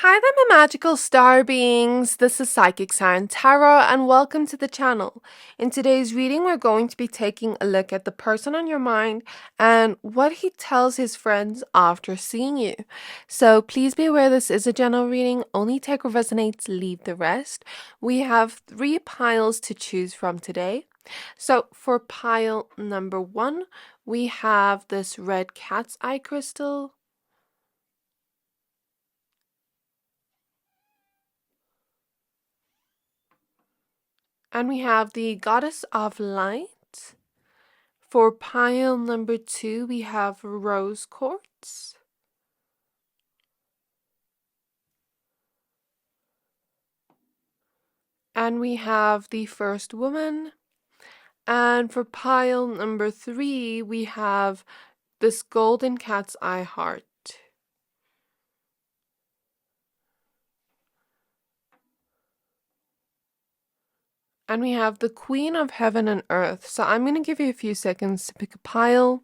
Hi there, my magical star beings. This is Psychic Siren Tarot, and welcome to the channel. In today's reading, we're going to be taking a look at the person on your mind and what he tells his friends after seeing you. So please be aware this is a general reading. Only take what resonates, leave the rest. We have 3 piles to choose from today. So for pile number 1, we have this red cat's eye crystal. And we have the Goddess of Light. For pile number 2, we have Rose Quartz. And we have the First Woman. And for pile number 3, we have this Golden Cat's Eye Heart. And we have the Queen of Heaven and Earth. So I'm going to give you a few seconds to pick a pile.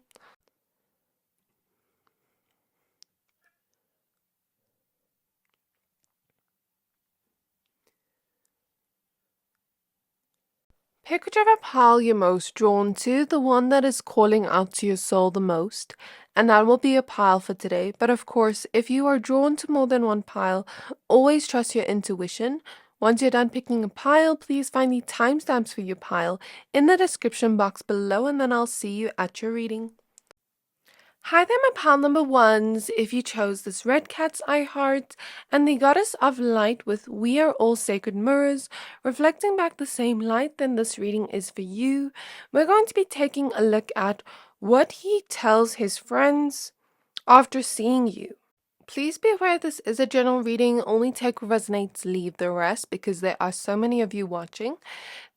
Pick whichever pile you're most drawn to, the one that is calling out to your soul the most, and that will be a pile for today. But of course, if you are drawn to more than one pile, always trust your intuition. Once you're done picking a pile, please find the timestamps for your pile in the description box below, and then I'll see you at your reading. Hi there, my pile number 1s. If you chose this red cat's eye heart and the Goddess of Light with We Are All Sacred Mirrors, reflecting back the same light, then this reading is for you. We're going to be taking a look at what he tells his friends after seeing you. Please be aware this is a general reading. Only take what resonates, leave the rest, because there are so many of you watching.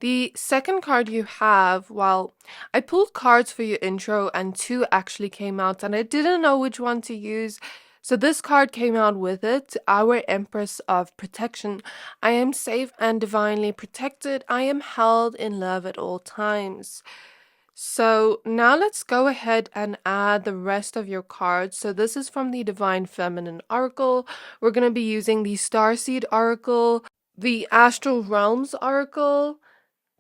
The second card you have, well, I pulled cards for your intro and 2 actually came out and I didn't know which one to use. So this card came out with it, Our Empress of Protection. I am safe and divinely protected. I am held in love at all times. So now let's go ahead and add the rest of your cards. So this is from the Divine Feminine Oracle. We're going to be using the Starseed Oracle, the Astral Realms Oracle,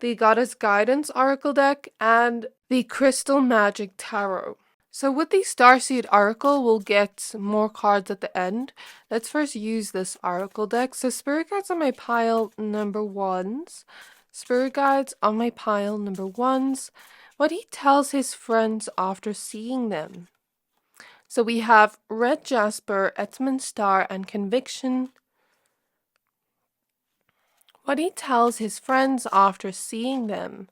the Goddess Guidance Oracle deck, and the Crystal Magic Tarot. So with the Starseed Oracle, we'll get more cards at the end. Let's first use this Oracle deck. So Spirit Guides on my pile number 1s. Spirit Guides on my pile number 1s. What he tells his friends after seeing them. So we have Red Jasper, Edmund Star, and Conviction. What he tells his friends after seeing them.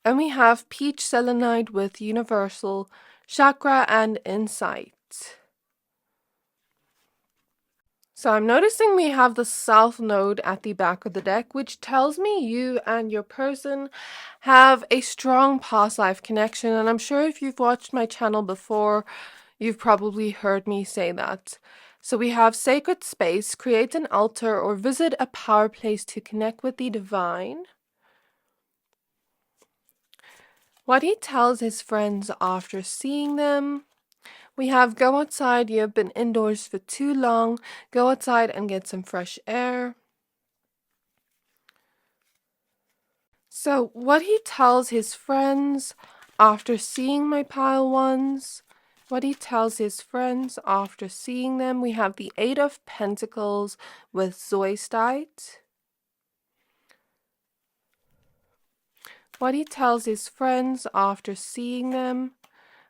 And we have Peach Selenite with Universal, Chakra, and Insight. So I'm noticing we have the South Node at the back of the deck, which tells me you and your person have a strong past life connection. And I'm sure if you've watched my channel before, you've probably heard me say that. So we have Sacred Space, create an altar or visit a power place to connect with the divine. What he tells his friends after seeing them. We have go outside, you have been indoors for too long. Go outside and get some fresh air. So what he tells his friends after seeing my pile 1s. What he tells his friends after seeing them. We have the 8 of Pentacles with Zoistite. What he tells his friends after seeing them.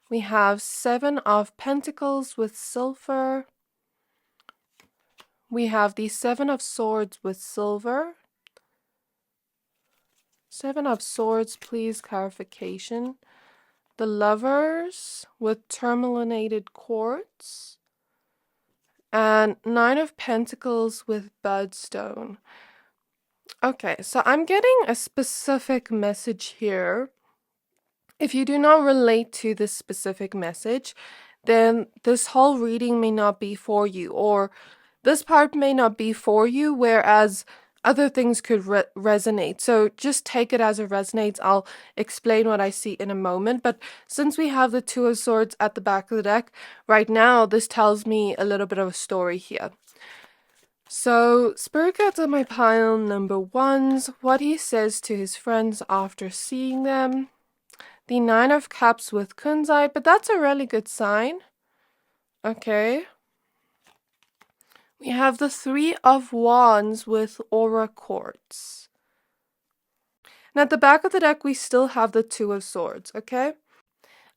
We have 7 of Pentacles with Silver. We have the 7 of Swords with Silver. 7 of Swords, please, clarification. The Lovers with Tourmalinated Quartz. And 9 of Pentacles with Budstone. Okay, so I'm getting a specific message here. If you do not relate to this specific message, then this whole reading may not be for you, or this part may not be for you, whereas other things could resonate. So just take it as it resonates. I'll explain what I see in a moment. But since we have the 2 of Swords at the back of the deck, right now this tells me a little bit of a story here. So, Spirit Guides are my pile number ones, what he says to his friends after seeing them. The Nine of Cups with Kunzite, but that's a really good sign. Okay. We have the Three of Wands with Aura Quartz. And at the back of the deck, we still have the Two of Swords, okay?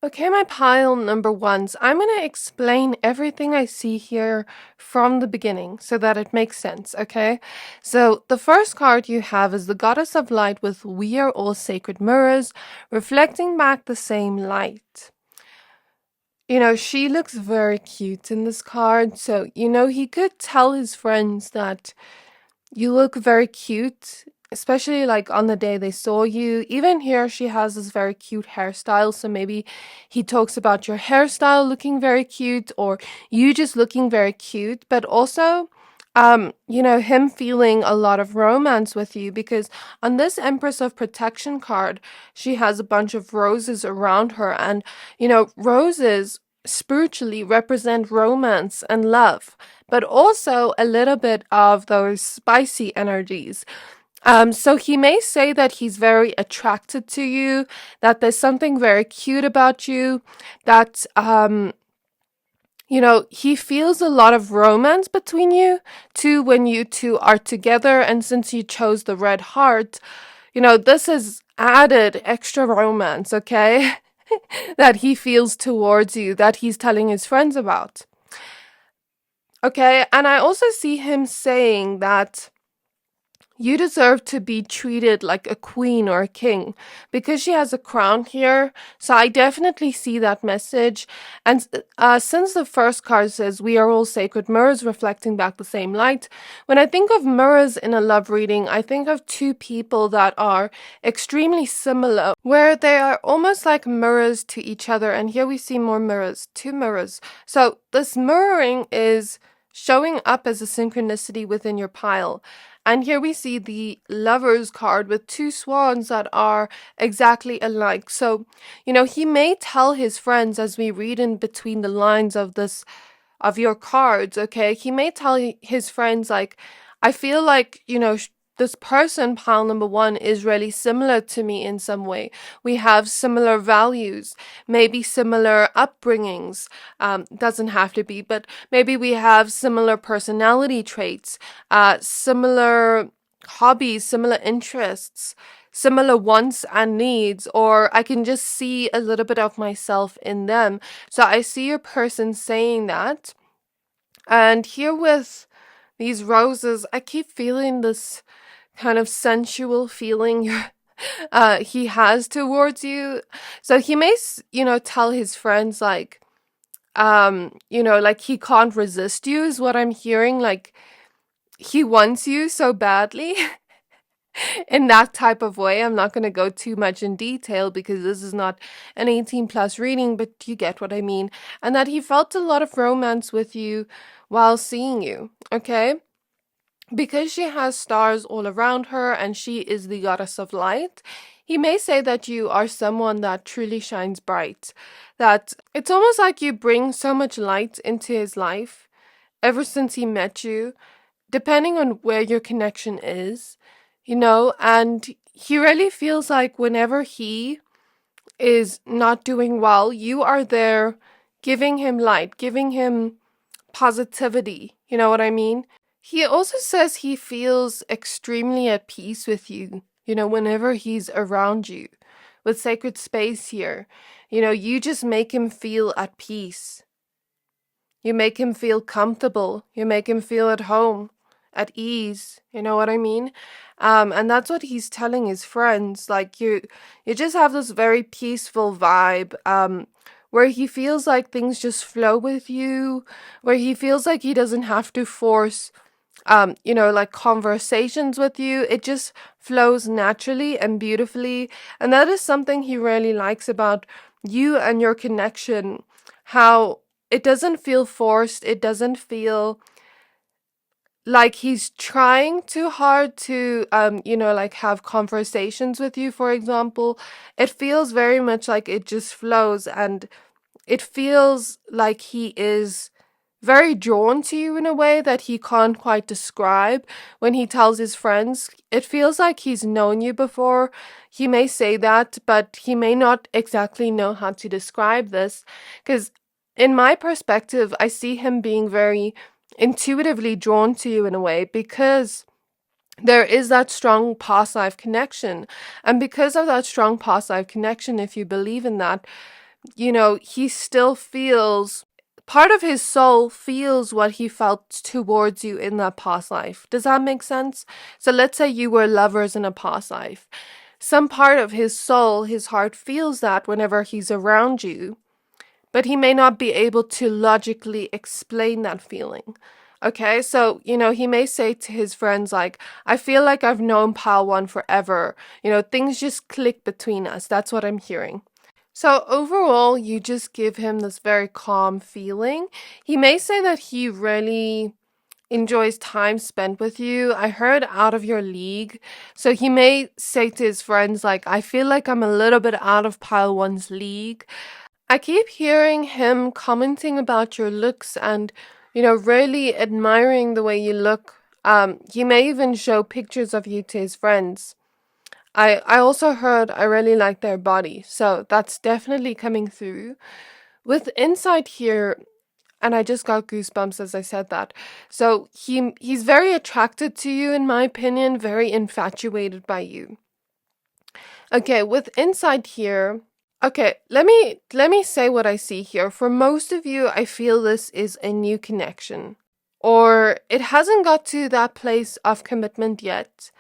Okay, my pile number ones. I'm going to explain everything I see here from the beginning so that it makes sense, okay? So the first card you have is the Goddess of Light with We Are All Sacred Mirrors, reflecting back the same light. You know, she looks very cute in this card. So, you know, he could tell his friends that you look very cute, especially like on the day they saw you. Even here, she has this very cute hairstyle. So maybe he talks about your hairstyle looking very cute or you just looking very cute, but also, you know, him feeling a lot of romance with you because on this Empress of Protection card, she has a bunch of roses around her. And, you know, roses spiritually represent romance and love, but also a little bit of those spicy energies. So he may say that he's very attracted to you, that there's something very cute about you, that, you know, he feels a lot of romance between you two when you two are together. And since you chose the red heart, you know, this is added extra romance, okay? That he feels towards you, that he's telling his friends about. Okay, and I also see him saying that you deserve to be treated like a queen or a king because she has a crown here. So I definitely see that message. And since the first card says we are all sacred mirrors reflecting back the same light, when I think of mirrors in a love reading, I think of two people that are extremely similar, where they are almost like mirrors to each other. And here we see more mirrors, two mirrors. So this mirroring is showing up as a synchronicity within your pile. And here we see the Lovers card with two swans that are exactly alike. So, you know, he may tell his friends as we read in between the lines of this, of your cards, okay? He may tell his friends, like, I feel like, you know, this person, pile number one, is really similar to me in some way. We have similar values, maybe similar upbringings. Doesn't have to be, but maybe we have similar personality traits, similar hobbies, similar interests, similar wants and needs, or I can just see a little bit of myself in them. So I see a person saying that. And here with these roses, I keep feeling this kind of sensual feeling he has towards you. So he may, you know, tell his friends like, you know, like he can't resist you is what I'm hearing. Like he wants you so badly in that type of way. I'm not going to go too much in detail because this is not an 18 plus reading, but you get what I mean. And that he felt a lot of romance with you while seeing you. Okay. Because she has stars all around her and she is the goddess of light, he may say that you are someone that truly shines bright. That it's almost like you bring so much light into his life ever since he met you, depending on where your connection is, you know, and he really feels like whenever he is not doing well, you are there giving him light, giving him positivity. You know what I mean? He also says he feels extremely at peace with you, you know, whenever he's around you. With sacred space here, you know, you just make him feel at peace. You make him feel comfortable. You make him feel at home, at ease. You know what I mean? And that's what he's telling his friends. Like you just have this very peaceful vibe. Where he feels like things just flow with you, where he feels like he doesn't have to force you know, like conversations with you. It just flows naturally and beautifully. And that is something he really likes about you and your connection. How it doesn't feel forced. It doesn't feel like he's trying too hard to, you know, like have conversations with you, for example. It feels very much like it just flows and it feels like he is very drawn to you in a way that he can't quite describe when he tells his friends. It feels like he's known you before. He may say that, but he may not exactly know how to describe this. Because in my perspective, I see him being very intuitively drawn to you in a way because there is that strong past life connection. And because of that strong past life connection, if you believe in that, he still feels, part of his soul feels what he felt towards you in that past life. Does that make sense? So let's say you were lovers in a past life. Some part of his soul, his heart feels that whenever he's around you, but he may not be able to logically explain that feeling. Okay, so, he may say to his friends, like, I feel like I've known Pal One forever. Things just click between us. That's what I'm hearing. So overall, you just give him this very calm feeling. He may say that he really enjoys time spent with you. I heard out of your league. So he may say to his friends, like, I feel like I'm a little bit out of Pile One's league. I keep hearing him commenting about your looks and, really admiring the way you look. He may even show pictures of you to his friends. I also heard I really like their body, so that's definitely coming through. With insight here, and I just got goosebumps as I said that. So he's very attracted to you, in my opinion, very infatuated by you. Okay, with insight here, okay, let me say what I see here. For most of you, I feel this is a new connection, or it hasn't got to that place of commitment yet.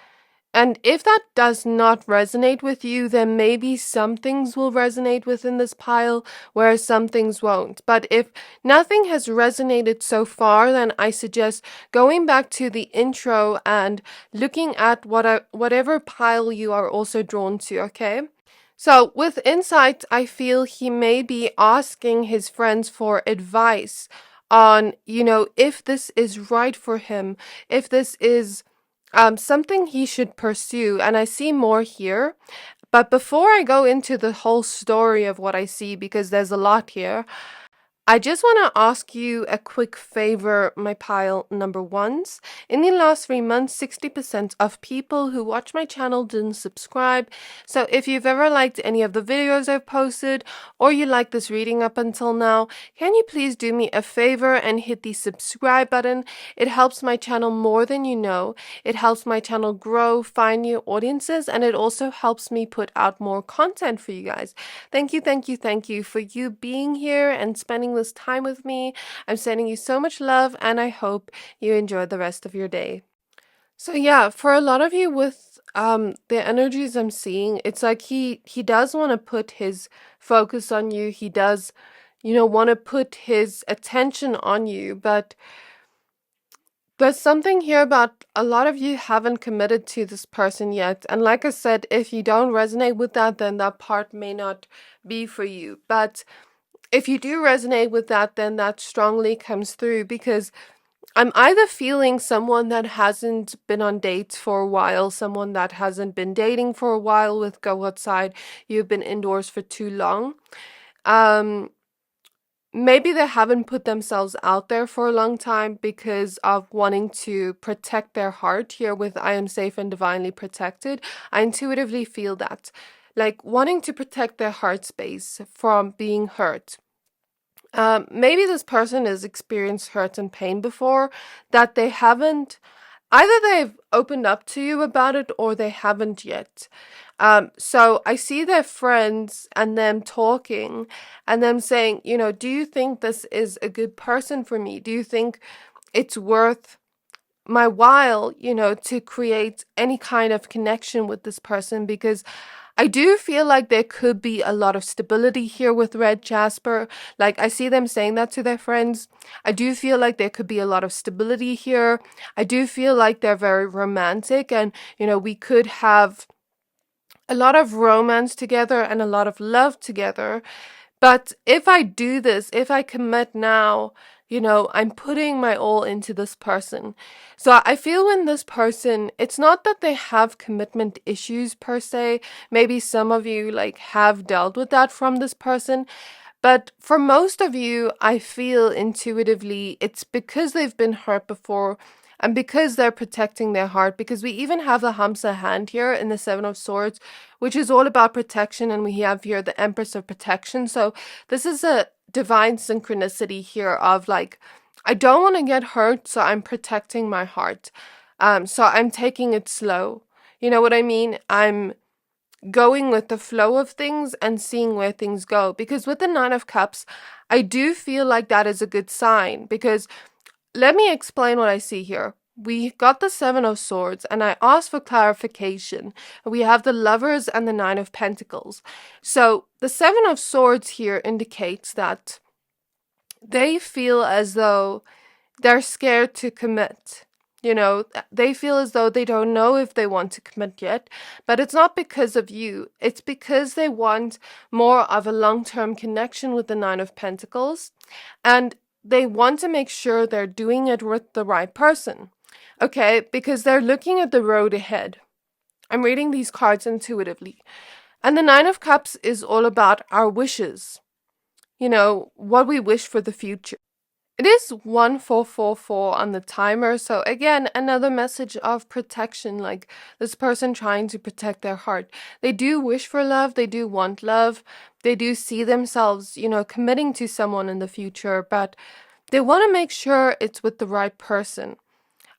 And if that does not resonate with you, then maybe some things will resonate within this pile, whereas some things won't. But if nothing has resonated so far, then I suggest going back to the intro and looking at whatever pile you are also drawn to, okay? So with insight, I feel he may be asking his friends for advice on, if this is right for him, if this is something he should pursue. And I see more here. But before I go into the whole story of what I see, because there's a lot here, I just want to ask you a quick favor, my pile number ones. In the last 3 months, 60% of people who watch my channel didn't subscribe. So if you've ever liked any of the videos I've posted, or you like this reading up until now, can you please do me a favor and hit the subscribe button? It helps my channel more than you know. It helps my channel grow, find new audiences, and it also helps me put out more content for you guys. Thank you, thank you, thank you for you being here and spending this time with me. I'm sending you so much love, and I hope you enjoy the rest of your day. So yeah, for a lot of you with the energies I'm seeing, it's like he does want to put his focus on you. He does, want to put his attention on you, but there's something here about a lot of you haven't committed to this person yet. And like I said, if you don't resonate with that, then that part may not be for you. But if you do resonate with that, then that strongly comes through, because I'm either feeling someone that hasn't been on dates for a while, someone that hasn't been dating for a while with go outside, you've been indoors for too long. Maybe they haven't put themselves out there for a long time because of wanting to protect their heart. Here with I am safe and divinely protected, I intuitively feel that. Like wanting to protect their heart space from being hurt. Maybe this person has experienced hurt and pain before that they haven't, either they've opened up to you about it or they haven't yet. So I see their friends and them talking and them saying, do you think this is a good person for me? Do you think it's worth my while, to create any kind of connection with this person? Because I do feel like there could be a lot of stability here with Red Jasper. Like I see them saying that to their friends. I do feel like there could be a lot of stability here. I do feel like they're very romantic, and, we could have a lot of romance together and a lot of love together. But if I do this, if I commit now, I'm putting my all into this person. So I feel when this person, it's not that they have commitment issues per se. Maybe some of you have dealt with that from this person. But for most of you, I feel intuitively it's because they've been hurt before and because they're protecting their heart. Because we even have the Hamsa hand here in the Seven of Swords, which is all about protection. And we have here the Empress of Protection. So this is a divine synchronicity here of like, I don't want to get hurt, so I'm protecting my heart. So I'm taking it slow. You know what I mean? I'm going with the flow of things and seeing where things go. Because with the Nine of Cups, I do feel like that is a good sign. Because let me explain what I see here. We got the Seven of Swords, and I asked for clarification. We have the Lovers and the Nine of Pentacles. So the Seven of Swords here indicates that they feel as though they're scared to commit. You know, they feel as though they don't know if they want to commit yet, but it's not because of you. It's because they want more of a long-term connection with the Nine of Pentacles, and they want to make sure they're doing it with the right person. Okay, because they're looking at the road ahead. I'm reading these cards intuitively. And the Nine of Cups is all about our wishes. You know, what we wish for the future. It is 1444 on the timer, so again, another message of protection, like this person trying to protect their heart. They do wish for love, they do want love, they do see themselves, you know, committing to someone in the future, but they want to make sure it's with the right person.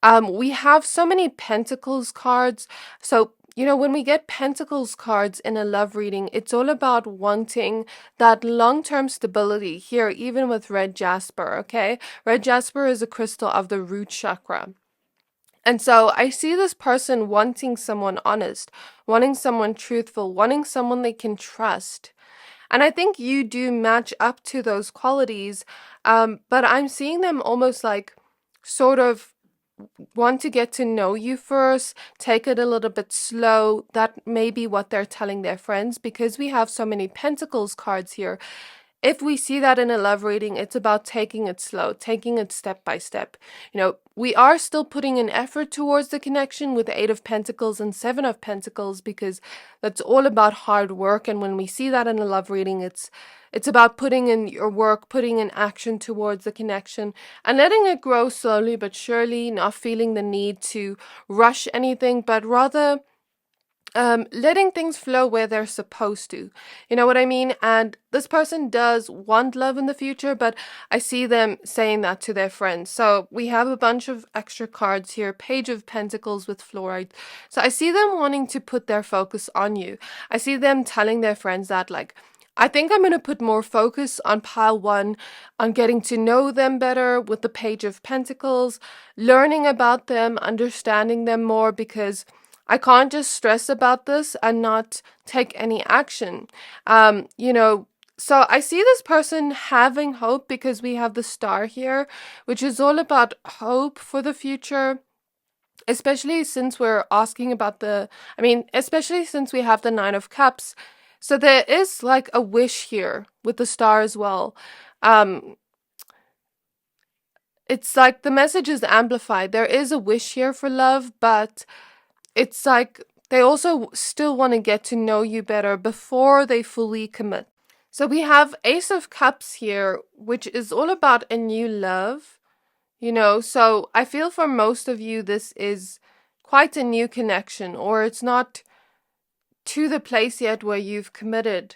We have so many Pentacles cards. So, you know, when we get Pentacles cards in a love reading, it's all about wanting that long-term stability here, even with red jasper, okay? Red jasper is a crystal of the root chakra. And so I see this person wanting someone honest, wanting someone truthful, wanting someone they can trust. And I think you do match up to those qualities, but I'm seeing them almost like sort of want to get to know you first, take it a little bit slow. That may be what they're telling their friends, because we have so many Pentacles cards here. If we see that in a love reading, it's about taking it slow, taking it step by step. You know, we are still putting an effort towards the connection with the Eight of Pentacles and Seven of Pentacles, because that's all about hard work. And when we see that in a love reading, it's about putting in your work, putting in action towards the connection and letting it grow slowly but surely, not feeling the need to rush anything, but rather letting things flow where they're supposed to. You know what I mean? And this person does want love in the future, but I see them saying that to their friends. So we have a bunch of extra cards here. Page of Pentacles with fluorite. So I see them wanting to put their focus on you. I see them telling their friends that, like, I think I'm going to put more focus on pile one, on getting to know them better with the Page of Pentacles, learning about them, understanding them more, because I can't just stress about this and not take any action. You know, so I see this person having hope, because we have the Star here, which is all about hope for the future. Especially since we're asking about especially since we have the Nine of Cups. So there is like a wish here with the Star as well. It's like the message is amplified. There is a wish here for love, but it's like they also still want to get to know you better before they fully commit. So we have Ace of Cups here, which is all about a new love. You know, so I feel for most of you, this is quite a new connection, or it's not to the place yet where you've committed.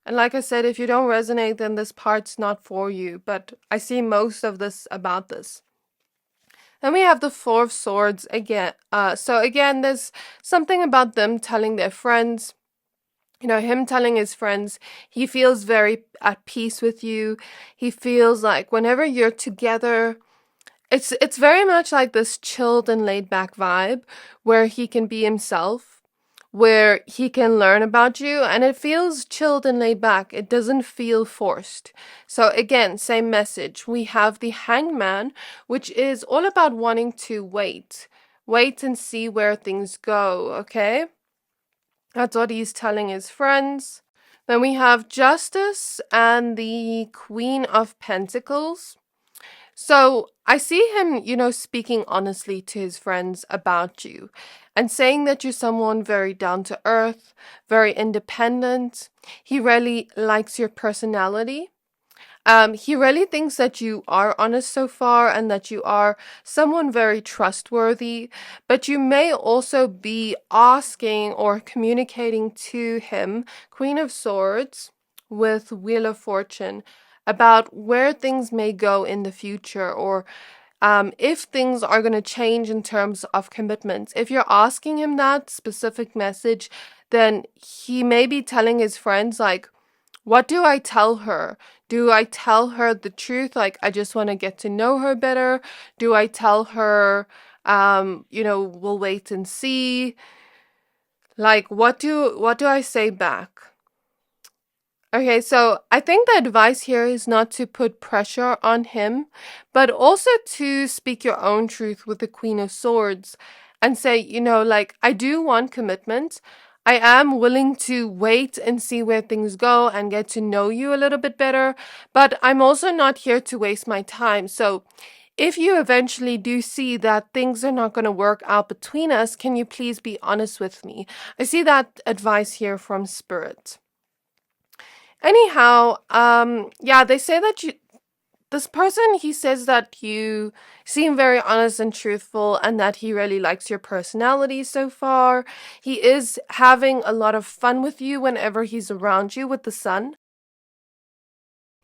And like I said, if you don't resonate, then this part's not for you. But I see most of this about this. Then we have the Four of Swords again. So again, there's something about them telling their friends. You know, him telling his friends, he feels very at peace with you. He feels like whenever you're together, it's very much like this chilled and laid back vibe where he can be himself, where he can learn about you, and it feels chilled and laid back. It doesn't feel forced. So again, same message. We have the Hangman, which is all about wanting to wait and see where things go, okay? That's what he's telling his friends. Then we have Justice and the Queen of Pentacles. So I see him, speaking honestly to his friends about you and saying that you're someone very down to earth, very independent. He really likes your personality. He really thinks that you are honest so far and that you are someone very trustworthy, but you may also be asking or communicating to him, Queen of Swords with Wheel of Fortune, about where things may go in the future, or if things are going to change in terms of commitments. If you're asking him that specific message, then he may be telling his friends, like, what do I tell her? Do I tell her the truth? Like, I just want to get to know her better. Do I tell her, we'll wait and see? Like, what do I say back? Okay, so I think the advice here is not to put pressure on him, but also to speak your own truth with the Queen of Swords and say, like, I do want commitment. I am willing to wait and see where things go and get to know you a little bit better, but I'm also not here to waste my time. So if you eventually do see that things are not going to work out between us, can you please be honest with me? I see that advice here from Spirit. Anyhow, yeah, they say that this person, he says that you seem very honest and truthful and that he really likes your personality so far. He is having a lot of fun with you whenever he's around you with the sun.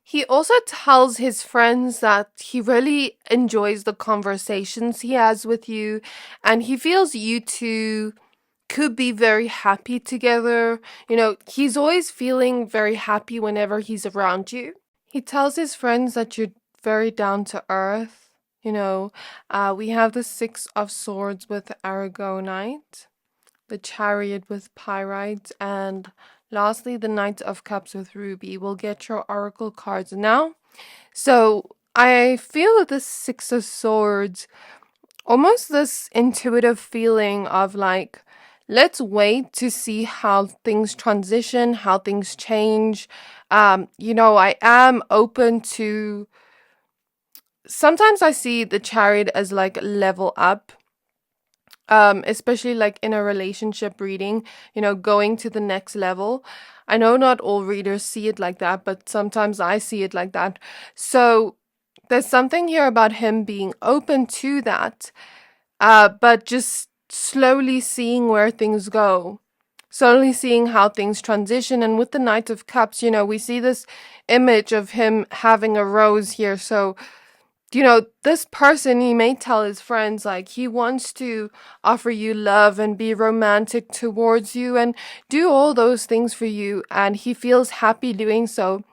He also tells his friends that he really enjoys the conversations he has with you and he feels you two could be very happy together. He's always feeling very happy whenever he's around you. He tells his friends that you're very down to earth. We have the Six of Swords with Aragonite, the Chariot with Pyrite, and lastly, the Knight of Cups with Ruby. We'll get your oracle cards now. So I feel that the Six of Swords, almost this intuitive feeling of like, let's wait to see how things transition, how things change. I am open to. Sometimes I see the Chariot as like level up, especially like in a relationship reading, going to the next level. I know not all readers see it like that, but sometimes I see it like that. So there's something here about him being open to that, but just slowly seeing where things go, slowly seeing how things transition. And with the Knight of Cups, we see this image of him having a rose here. So, this person, he may tell his friends, like, he wants to offer you love and be romantic towards you and do all those things for you. And he feels happy doing so.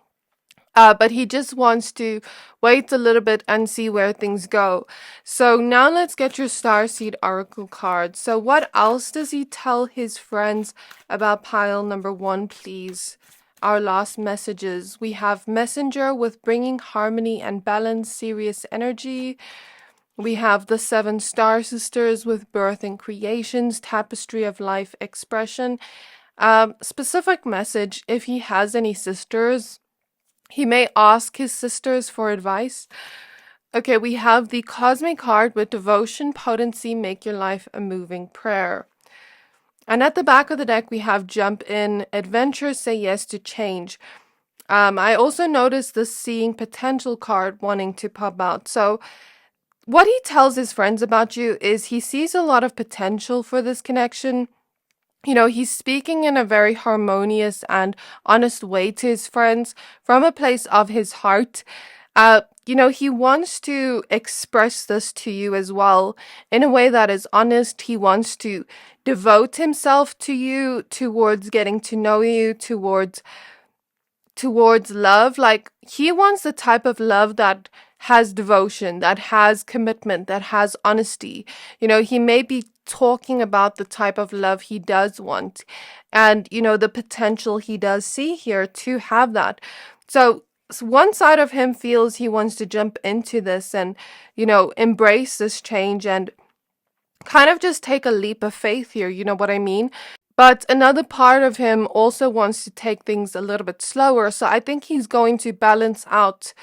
But he just wants to wait a little bit and see where things go. So now let's get your Starseed Oracle card. So what else does he tell his friends about pile number 1, please? Our last messages. We have Messenger with bringing harmony and balance, serious energy. We have the 7 Star Sisters with birth and creations, tapestry of life expression. Specific message, if he has any sisters, he may ask his sisters for advice. Okay, we have the Cosmic card with devotion, potency, make your life a moving prayer. And at the back of the deck, we have jump in, adventure, say yes to change. I also noticed the seeing potential card wanting to pop out. So what he tells his friends about you is he sees a lot of potential for this connection. He's speaking in a very harmonious and honest way to his friends from a place of his heart. He wants to express this to you as well in a way that is honest. He wants to devote himself to you, towards getting to know you, towards love. Like, he wants the type of love that has devotion, that has commitment, that has honesty. He may be talking about the type of love he does want and, the potential he does see here to have that. So one side of him feels he wants to jump into this and, embrace this change and kind of just take a leap of faith here. You know what I mean? But another part of him also wants to take things a little bit slower. So I think he's going to balance out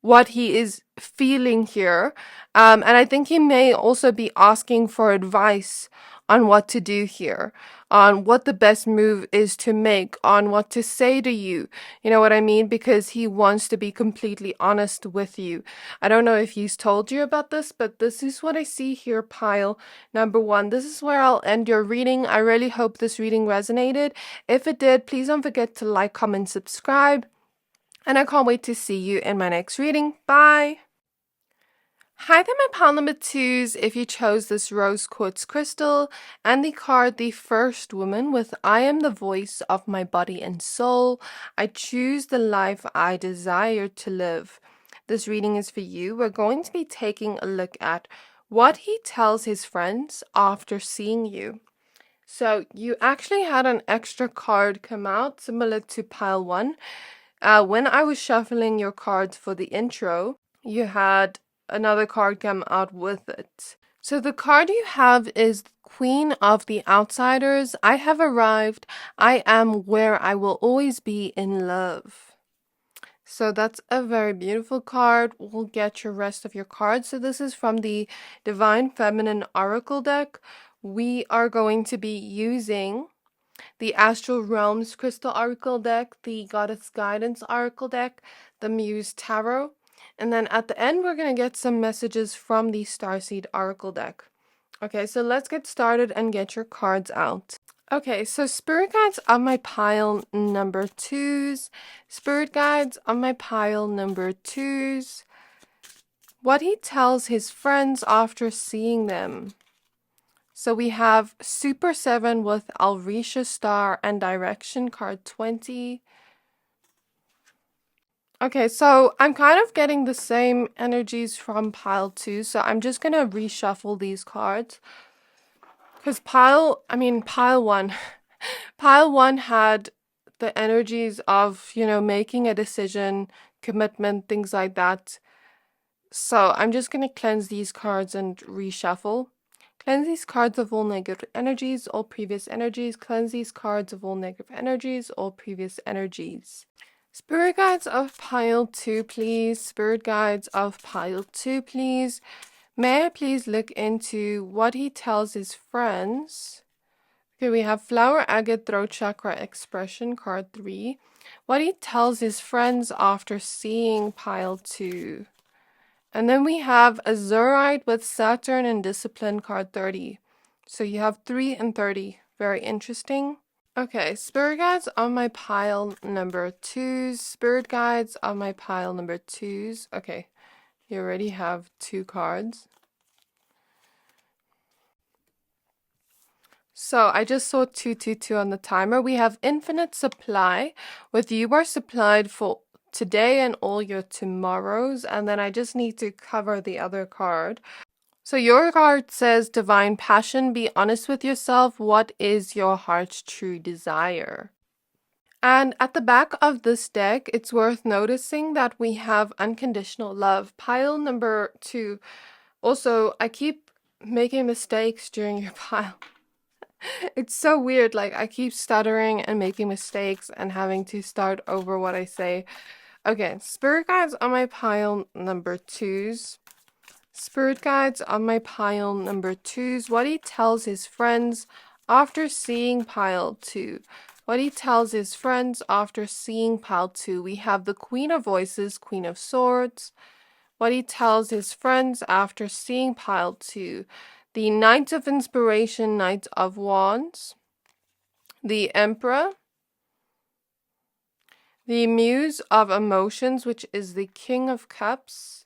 what he is feeling here. And I think he may also be asking for advice on what to do here, on what the best move is to make, on what to say to you. You know what I mean? Because he wants to be completely honest with you. I don't know if he's told you about this, but this is what I see here, pile number 1. This is where I'll end your reading. I really hope this reading resonated. If it did, please don't forget to like, comment, subscribe. And I can't wait to see you in my next reading. Bye! Hi there, my pile number 2s. If you chose this rose quartz crystal and the card The First Woman with I am the voice of my body and soul, I choose the life I desire to live. This reading is for you. We're going to be taking a look at what he tells his friends after seeing you. So you actually had an extra card come out similar to pile 1. When I was shuffling your cards for the intro, you had another card come out with it. So the card you have is Queen of the Outsiders. I have arrived. I am where I will always be in love. So that's a very beautiful card. We'll get your rest of your cards. So this is from the Divine Feminine Oracle deck. We are going to be using the Astral Realms Crystal Oracle deck, the Goddess Guidance Oracle deck, the Muse Tarot, and then at the end we're going to get some messages from the Starseed Oracle deck. Okay, so let's get started and get your cards out. Okay, so Spirit Guides on my pile number 2s. Spirit Guides on my pile number 2s. What he tells his friends after seeing them. So we have Super 7 with Alrisha Star and Direction, card 20. Okay, so I'm kind of getting the same energies from pile 2, so I'm just going to reshuffle these cards. Because pile 1, pile 1 had the energies of, making a decision, commitment, things like that. So I'm just going to cleanse these cards and reshuffle. Cleanse these cards of all negative energies, all previous energies. Cleanse these cards of all negative energies, all previous energies. Spirit guides of pile 2, please. Spirit guides of pile 2, please. May I please look into what he tells his friends? Okay, we have Flower Agate Throat Chakra Expression, card 3. What he tells his friends after seeing pile 2. And then we have Azurite with Saturn and Discipline, card 30. So you have 3 and 30. Very interesting. Okay, Spirit Guides on my pile number 2s. Spirit Guides on my pile number 2s. Okay, you already have 2 cards. So I just saw 222 on the timer. We have Infinite Supply. With you are supplied for today and all your tomorrows. And then I just need to cover the other card. So your card says Divine Passion. Be honest with yourself. What is your heart's true desire? And at the back of this deck, it's worth noticing that we have Unconditional Love. Pile number 2. Also, I keep making mistakes during your pile. It's so weird. Like, I keep stuttering and making mistakes and having to start over what I say. Okay, Spirit Guides on my pile number 2s. Spirit Guides on my pile number 2s. What he tells his friends after seeing pile 2. What he tells his friends after seeing pile 2. We have the Queen of Voices, Queen of Swords. What he tells his friends after seeing pile 2. The Knight of Inspiration, Knight of Wands. The Emperor. The Muse of Emotions, which is the King of Cups.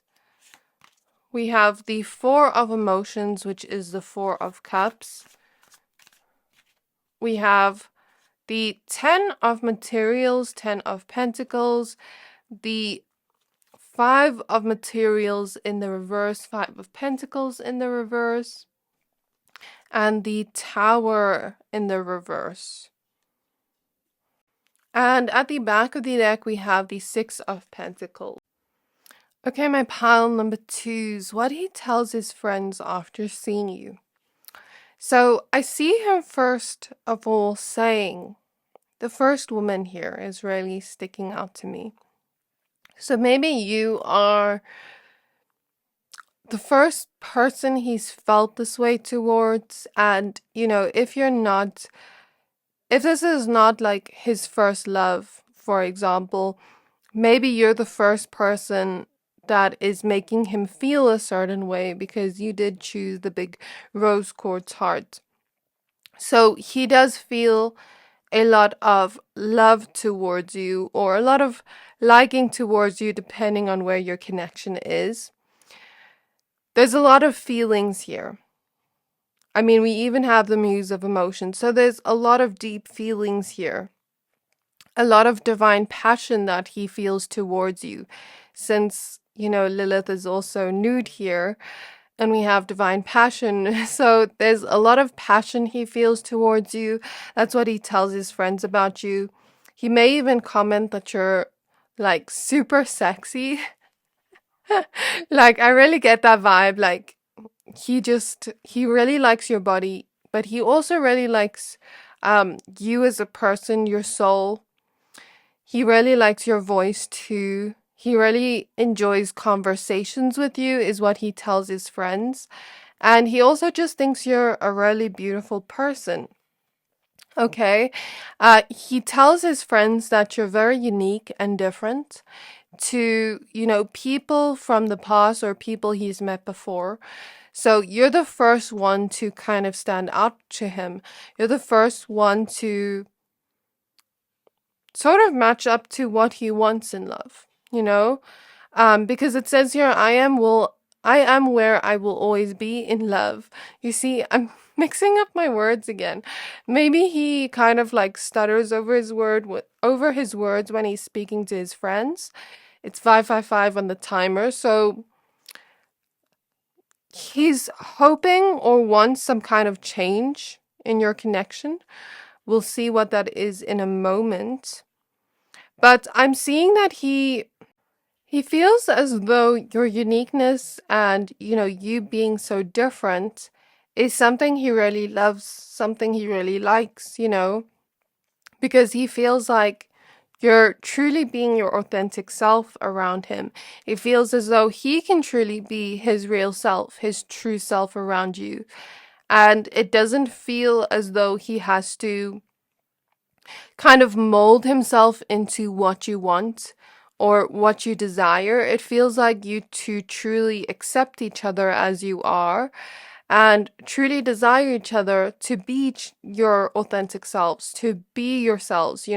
We have the Four of Emotions, which is the Four of Cups. We have the 10 of Materials, 10 of Pentacles. The 5 of Materials in the reverse, 5 of Pentacles in the reverse. And the Tower in the reverse. And at the back of the deck, we have the 6 of Pentacles. Okay, my pile number 2s. What he tells his friends after seeing you. So I see him first of all saying, the first woman here is really sticking out to me. So maybe you are the first person he's felt this way towards. And, if this is not like his first love, for example, maybe you're the first person that is making him feel a certain way because you did choose the big rose quartz heart. So he does feel a lot of love towards you or a lot of liking towards you, depending on where your connection is. There's a lot of feelings here. I mean, we even have the muse of emotion. So there's a lot of deep feelings here. A lot of divine passion that he feels towards you. Since, Lilith is also nude here and we have divine passion. So there's a lot of passion he feels towards you. That's what he tells his friends about you. He may even comment that you're like super sexy. Like, I really get that vibe. Like, he really likes your body, but he also really likes you as a person, your soul. He really likes your voice too. He really enjoys conversations with you, is what he tells his friends. And he also just thinks you're a really beautiful person. Okay. He tells his friends that you're very unique and different to, people from the past or people he's met before. So you're the first one to kind of stand out to him. You're the first one to sort of match up to what he wants in love, because it says here, I am where I will always be in love. You see, I'm mixing up my words again. Maybe he kind of like stutters over his words when he's speaking to his friends. It's 555 on the timer, so he's hoping or wants some kind of change in your connection. We'll see what that is in a moment. But I'm seeing that he feels as though your uniqueness and, you being so different is something he really loves, something he really likes, because he feels like you're truly being your authentic self around him. It feels as though he can truly be his real self, his true self around you. And it doesn't feel as though he has to kind of mold himself into what you want or what you desire. It feels like you two truly accept each other as you are and truly desire each other to be your authentic selves, to be yourselves,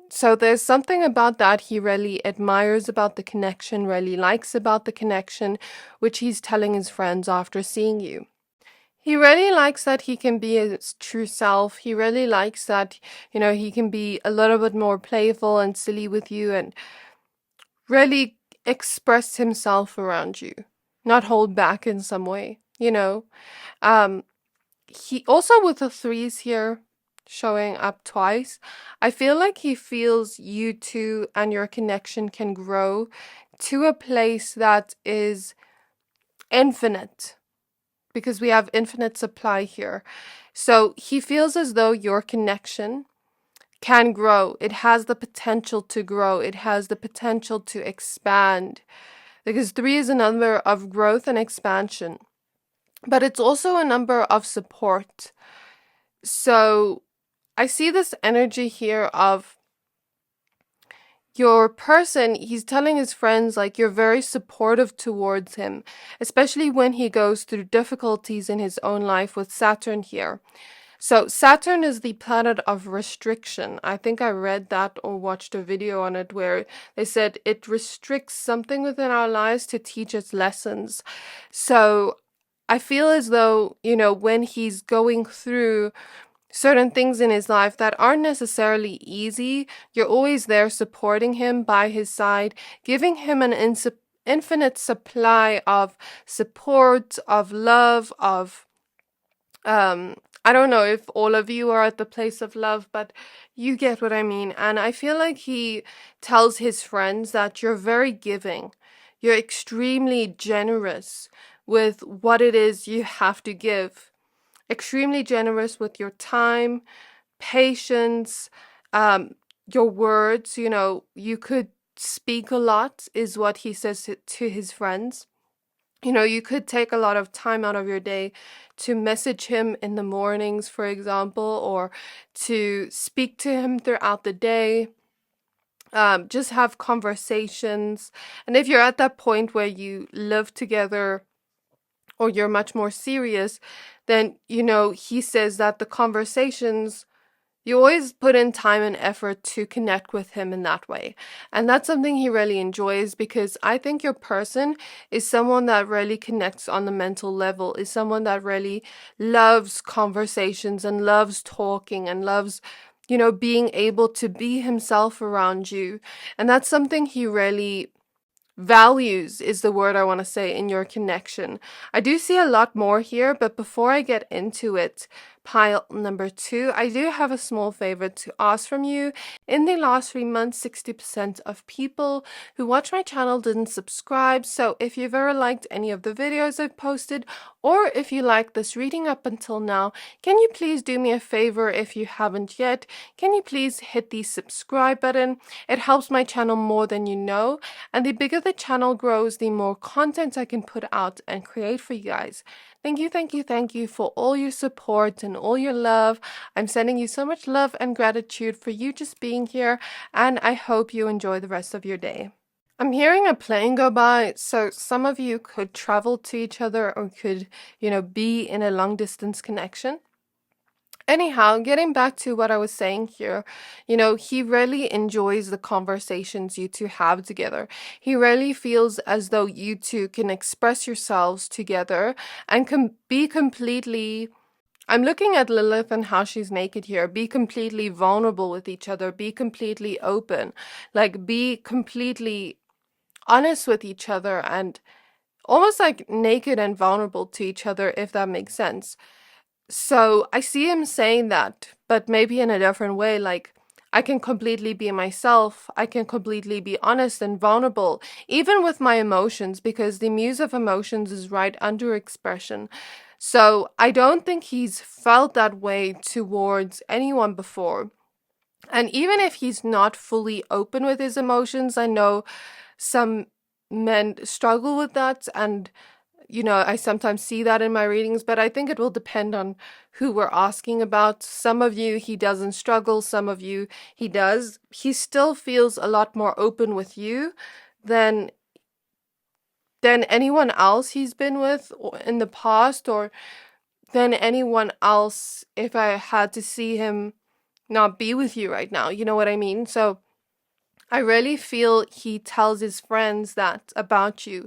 So there's something about that he really admires about the connection, really likes about the connection, which he's telling his friends after seeing you. He really likes that he can be his true self. He really likes that, he can be a little bit more playful and silly with you and really express himself around you, not hold back in some way, He also, with the threes here showing up twice, I feel like he feels you two and your connection can grow to a place that is infinite, because we have infinite supply here. So he feels as though your connection can grow. It has the potential to grow. It has the potential to expand. Because 3 is a number of growth and expansion. But it's also a number of support. So I see this energy here of your person, he's telling his friends like you're very supportive towards him, especially when he goes through difficulties in his own life with Saturn here. So Saturn is the planet of restriction. I think I read that or watched a video on it where they said it restricts something within our lives to teach us lessons. So I feel as though, when he's going through certain things in his life that aren't necessarily easy, you're always there supporting him by his side, giving him an infinite supply of support, of love, of I don't know if all of you are at the place of love, but you get what I mean. And I feel like he tells his friends that you're very giving. You're extremely generous with what it is you have to give. Extremely generous with your time, patience, your words. You could speak a lot, is what he says to his friends. You know, you could take a lot of time out of your day to message him in the mornings, for example, or to speak to him throughout the day. Just have conversations. And if you're at that point where you live together or you're much more serious, then, you know, he says that the conversations, you always put in time and effort to connect with him in that way. And that's something he really enjoys, because I think your person is someone that really connects on the mental level, is someone that really loves conversations and loves talking and loves, you know, being able to be himself around you. And that's something he really values, is the word I want to say, in your connection. I do see a lot more here, but before I get into it, pile number 2, I do have a small favor to ask from you. In the last 3 months, 60% of people who watch my channel didn't subscribe. So if you've ever liked any of the videos I've posted, or if you like this reading up until now, can you please do me a favor? If you haven't yet, can you please hit the subscribe button? It helps my channel more than you know. And the bigger the channel grows, the more content I can put out and create for you guys. Thank you, thank you, thank you for all your support and all your love. I'm sending you so much love and gratitude for you just being here, and I hope you enjoy the rest of your day. I'm hearing a plane go by, so some of you could travel to each other or could, you know, be in a long distance connection. Anyhow, getting back to what I was saying here, you know, he really enjoys the conversations you two have together. He really feels as though you two can express yourselves together and can be completely, I'm looking at Lilith and how she's naked here, be completely vulnerable with each other, be completely open, like be completely honest with each other and almost like naked and vulnerable to each other, if that makes sense. So I see him saying that, but maybe in a different way, like, I can completely be myself. I can completely be honest and vulnerable, even with my emotions, because the muse of emotions is right under expression. So I don't think he's felt that way towards anyone before. And even if he's not fully open with his emotions, I know some men struggle with that, and you know, I sometimes see that in my readings, but I think it will depend on who we're asking about. Some of you, he doesn't struggle. Some of you, he does. He still feels a lot more open with you than anyone else he's been with in the past, or than anyone else if I had to see him not be with you right now. You know what I mean? So I really feel he tells his friends that about you.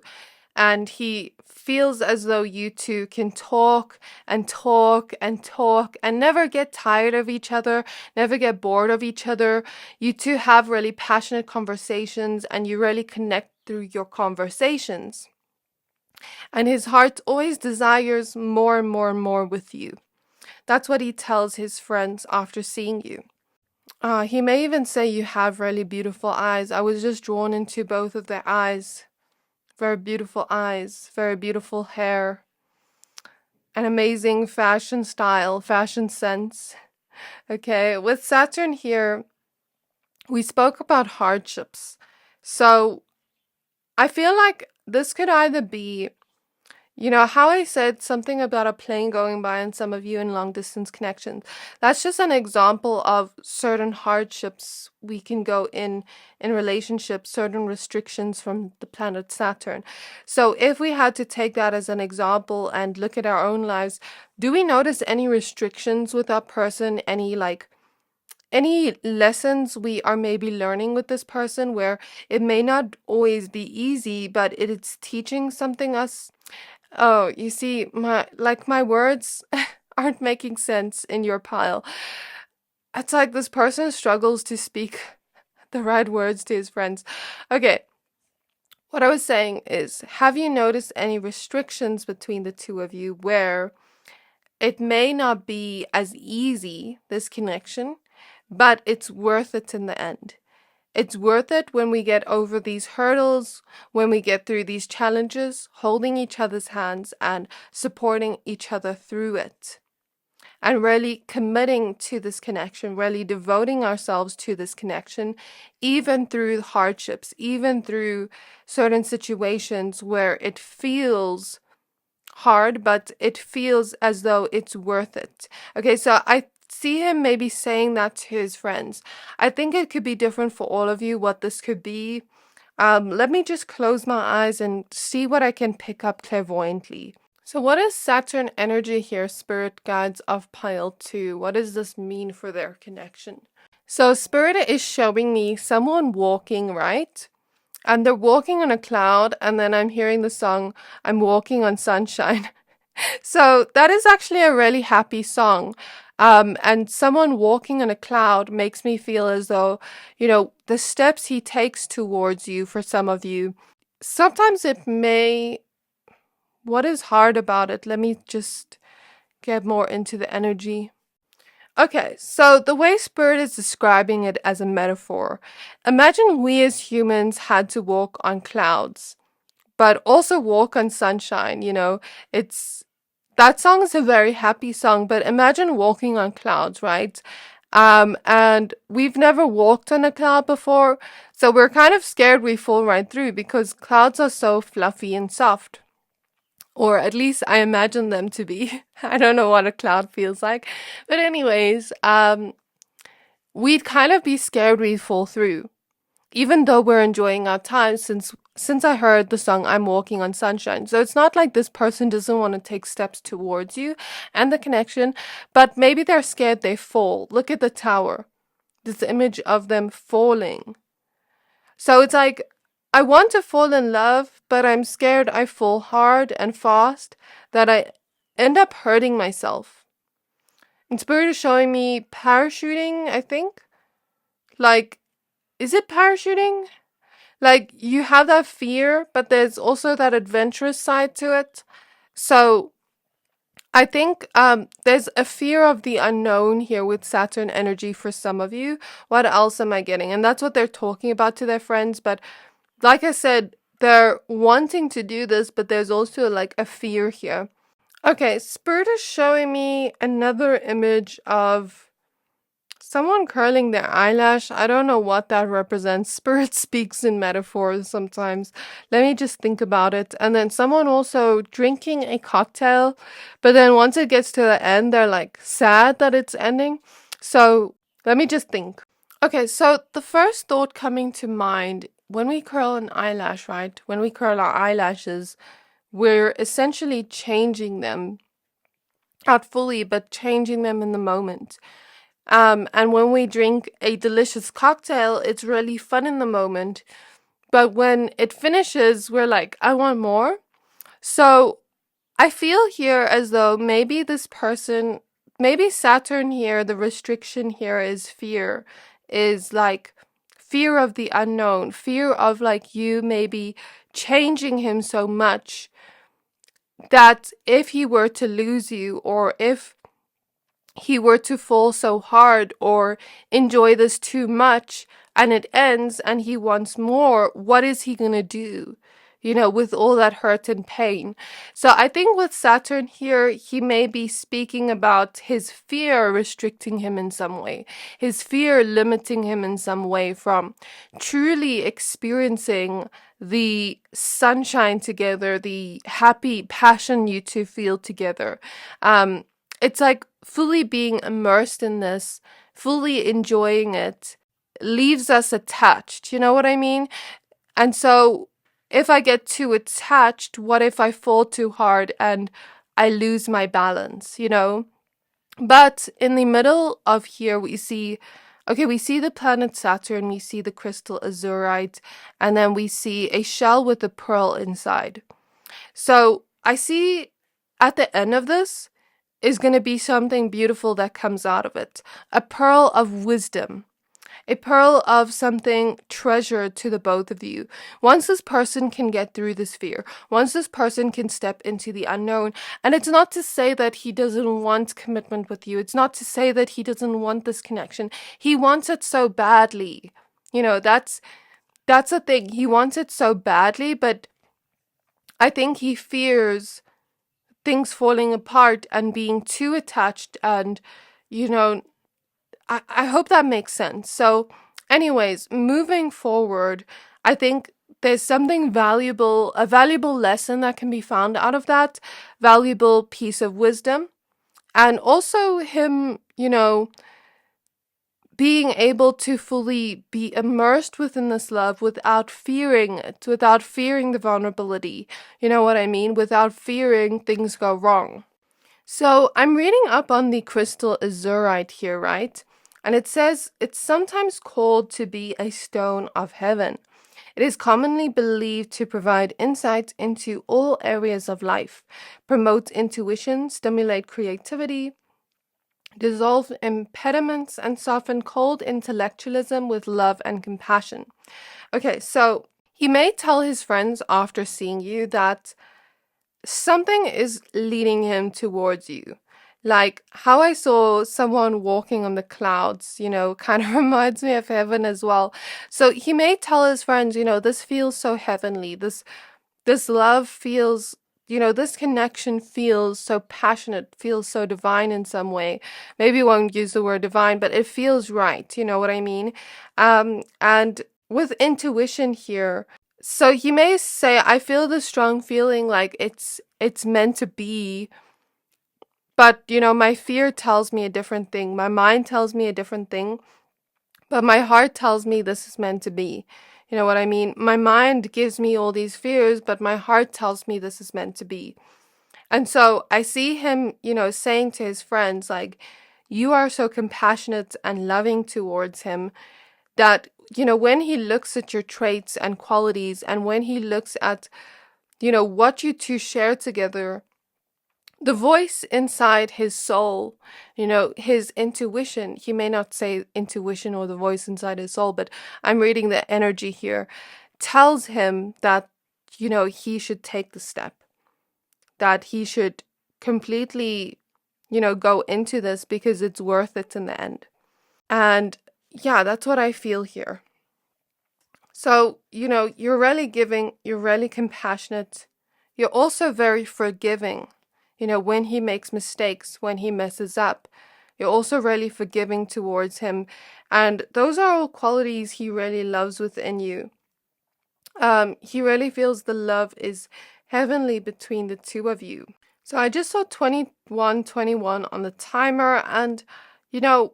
And he feels as though you two can talk and talk and talk and never get tired of each other, never get bored of each other. You two have really passionate conversations and you really connect through your conversations. And his heart always desires more and more and more with you. That's what he tells his friends after seeing you. He may even say you have really beautiful eyes. I was just drawn into both of their eyes. Very beautiful eyes, very beautiful hair, an amazing fashion style, fashion sense. Okay, with Saturn here, we spoke about hardships. So I feel like this could either be, you know, how I said something about a plane going by and some of you in long distance connections. That's just an example of certain hardships we can go in relationships, certain restrictions from the planet Saturn. So if we had to take that as an example and look at our own lives, do we notice any restrictions with that person? Any lessons we are maybe learning with this person where it may not always be easy, but it's teaching something us? Oh, you see, my words aren't making sense in your pile. It's like this person struggles to speak the right words to his friends. Okay, what I was saying is, have you noticed any restrictions between the two of you where it may not be as easy, this connection, but it's worth it in the end? It's worth it when we get over these hurdles, when we get through these challenges, holding each other's hands and supporting each other through it. and really committing to this connection, really devoting ourselves to this connection, even through hardships, even through certain situations where it feels hard, but it feels as though it's worth it. Okay, so I see him maybe saying that to his friends. I think it could be different for all of you what this could be. Let me just close my eyes and see what I can pick up clairvoyantly. So what is Saturn energy here, spirit guides of pile 2? What does this mean for their connection? So spirit is showing me someone walking, right? And they're walking on a cloud, and then I'm hearing the song, I'm Walking on Sunshine. So that is actually a really happy song. And someone walking on a cloud makes me feel as though, the steps he takes towards you, for some of you, sometimes it may, what is hard about it? Let me just get more into the energy. Okay, so the way Spirit is describing it as a metaphor, imagine we as humans had to walk on clouds, but also walk on sunshine. It's that song is a very happy song, but imagine walking on clouds, right? And we've never walked on a cloud before, so we're kind of scared we fall right through because clouds are so fluffy and soft. Or at least I imagine them to be. I don't know what a cloud feels like. But anyways, we'd kind of be scared we'd fall through. Even though we're enjoying our time since I heard the song I'm Walking on Sunshine. So it's not like this person doesn't want to take steps towards you and the connection, but maybe they're scared they fall. Look at the tower. This image of them falling. So it's like, I want to fall in love, but I'm scared I fall hard and fast, that I end up hurting myself. And Spirit is showing me parachuting, I think. Like, is it parachuting? Like, you have that fear, but there's also that adventurous side to it. So I think there's a fear of the unknown here with Saturn energy for some of you. What else am I getting? And that's what they're talking about to their friends, but like I said, they're wanting to do this, but there's also like a fear here. Okay, Spirit is showing me another image of someone curling their eyelash. I don't know what that represents. Spirit speaks in metaphors sometimes. Let me just think about it. And then someone also drinking a cocktail, but then once it gets to the end, they're like sad that it's ending. So let me just think. Okay, so the first thought coming to mind when we curl an eyelash, right? When we curl our eyelashes, we're essentially changing them, not fully, but changing them in the moment. And when we drink a delicious cocktail, it's really fun in the moment. But when it finishes, we're like, I want more. So I feel here as though maybe this person, maybe Saturn here, the restriction here is fear, is like fear of the unknown, fear of like you maybe changing him so much that if he were to lose you, or if he were to fall so hard or enjoy this too much and it ends and he wants more, what is he going to do? With all that hurt and pain. So I think with Saturn here, he may be speaking about his fear restricting him in some way, his fear limiting him in some way from truly experiencing the sunshine together, the happy passion you two feel together. It's like fully being immersed in this, fully enjoying it, leaves us attached. You know what I mean? And so if I get too attached, what if I fall too hard and I lose my balance, But in the middle of here, we see the planet Saturn, we see the crystal azurite, and then we see a shell with a pearl inside. So I see at the end of this is going to be something beautiful that comes out of it. A pearl of wisdom. A pearl of something treasured to the both of you. Once this person can get through this fear, once this person can step into the unknown, and it's not to say that he doesn't want commitment with you. It's not to say that he doesn't want this connection. He wants it so badly. That's the thing. He wants it so badly, but I think he fears things falling apart and being too attached. And, you know, I hope that makes sense. So, anyways, moving forward, I think there's something valuable, a valuable lesson that can be found out of that, valuable piece of wisdom. And also him, being able to fully be immersed within this love without fearing it, without fearing the vulnerability. You know what I mean? Without fearing things go wrong. So I'm reading up on the crystal azurite here, right? And it says it's sometimes called to be a stone of heaven. It is commonly believed to provide insight into all areas of life, promote intuition, stimulate creativity, dissolve impediments, and soften cold intellectualism with love and compassion. Okay, so he may tell his friends after seeing you that something is leading him towards you. Like how I saw someone walking on the clouds, kind of reminds me of heaven as well. So he may tell his friends, this feels so heavenly. This love feels, this connection feels so passionate, feels so divine in some way. Maybe I won't use the word divine, but it feels right. You know what I mean? And with intuition here, so he may say, I feel this strong feeling like it's meant to be, but my fear tells me a different thing. My mind tells me a different thing, but my heart tells me this is meant to be. You know what I mean? My mind gives me all these fears, but my heart tells me this is meant to be. And so I see him, saying to his friends, like, you are so compassionate and loving towards him that, when he looks at your traits and qualities, and when he looks at, what you two share together, the voice inside his soul, his intuition, he may not say intuition or the voice inside his soul, but I'm reading the energy here, tells him that, he should take the step, that he should completely, go into this because it's worth it in the end. And yeah, that's what I feel here. So, you're really giving, you're really compassionate. You're also very forgiving. When he makes mistakes, when he messes up, you're also really forgiving towards him. And those are all qualities he really loves within you. He really feels the love is heavenly between the two of you. So I just saw 2121 on the timer, and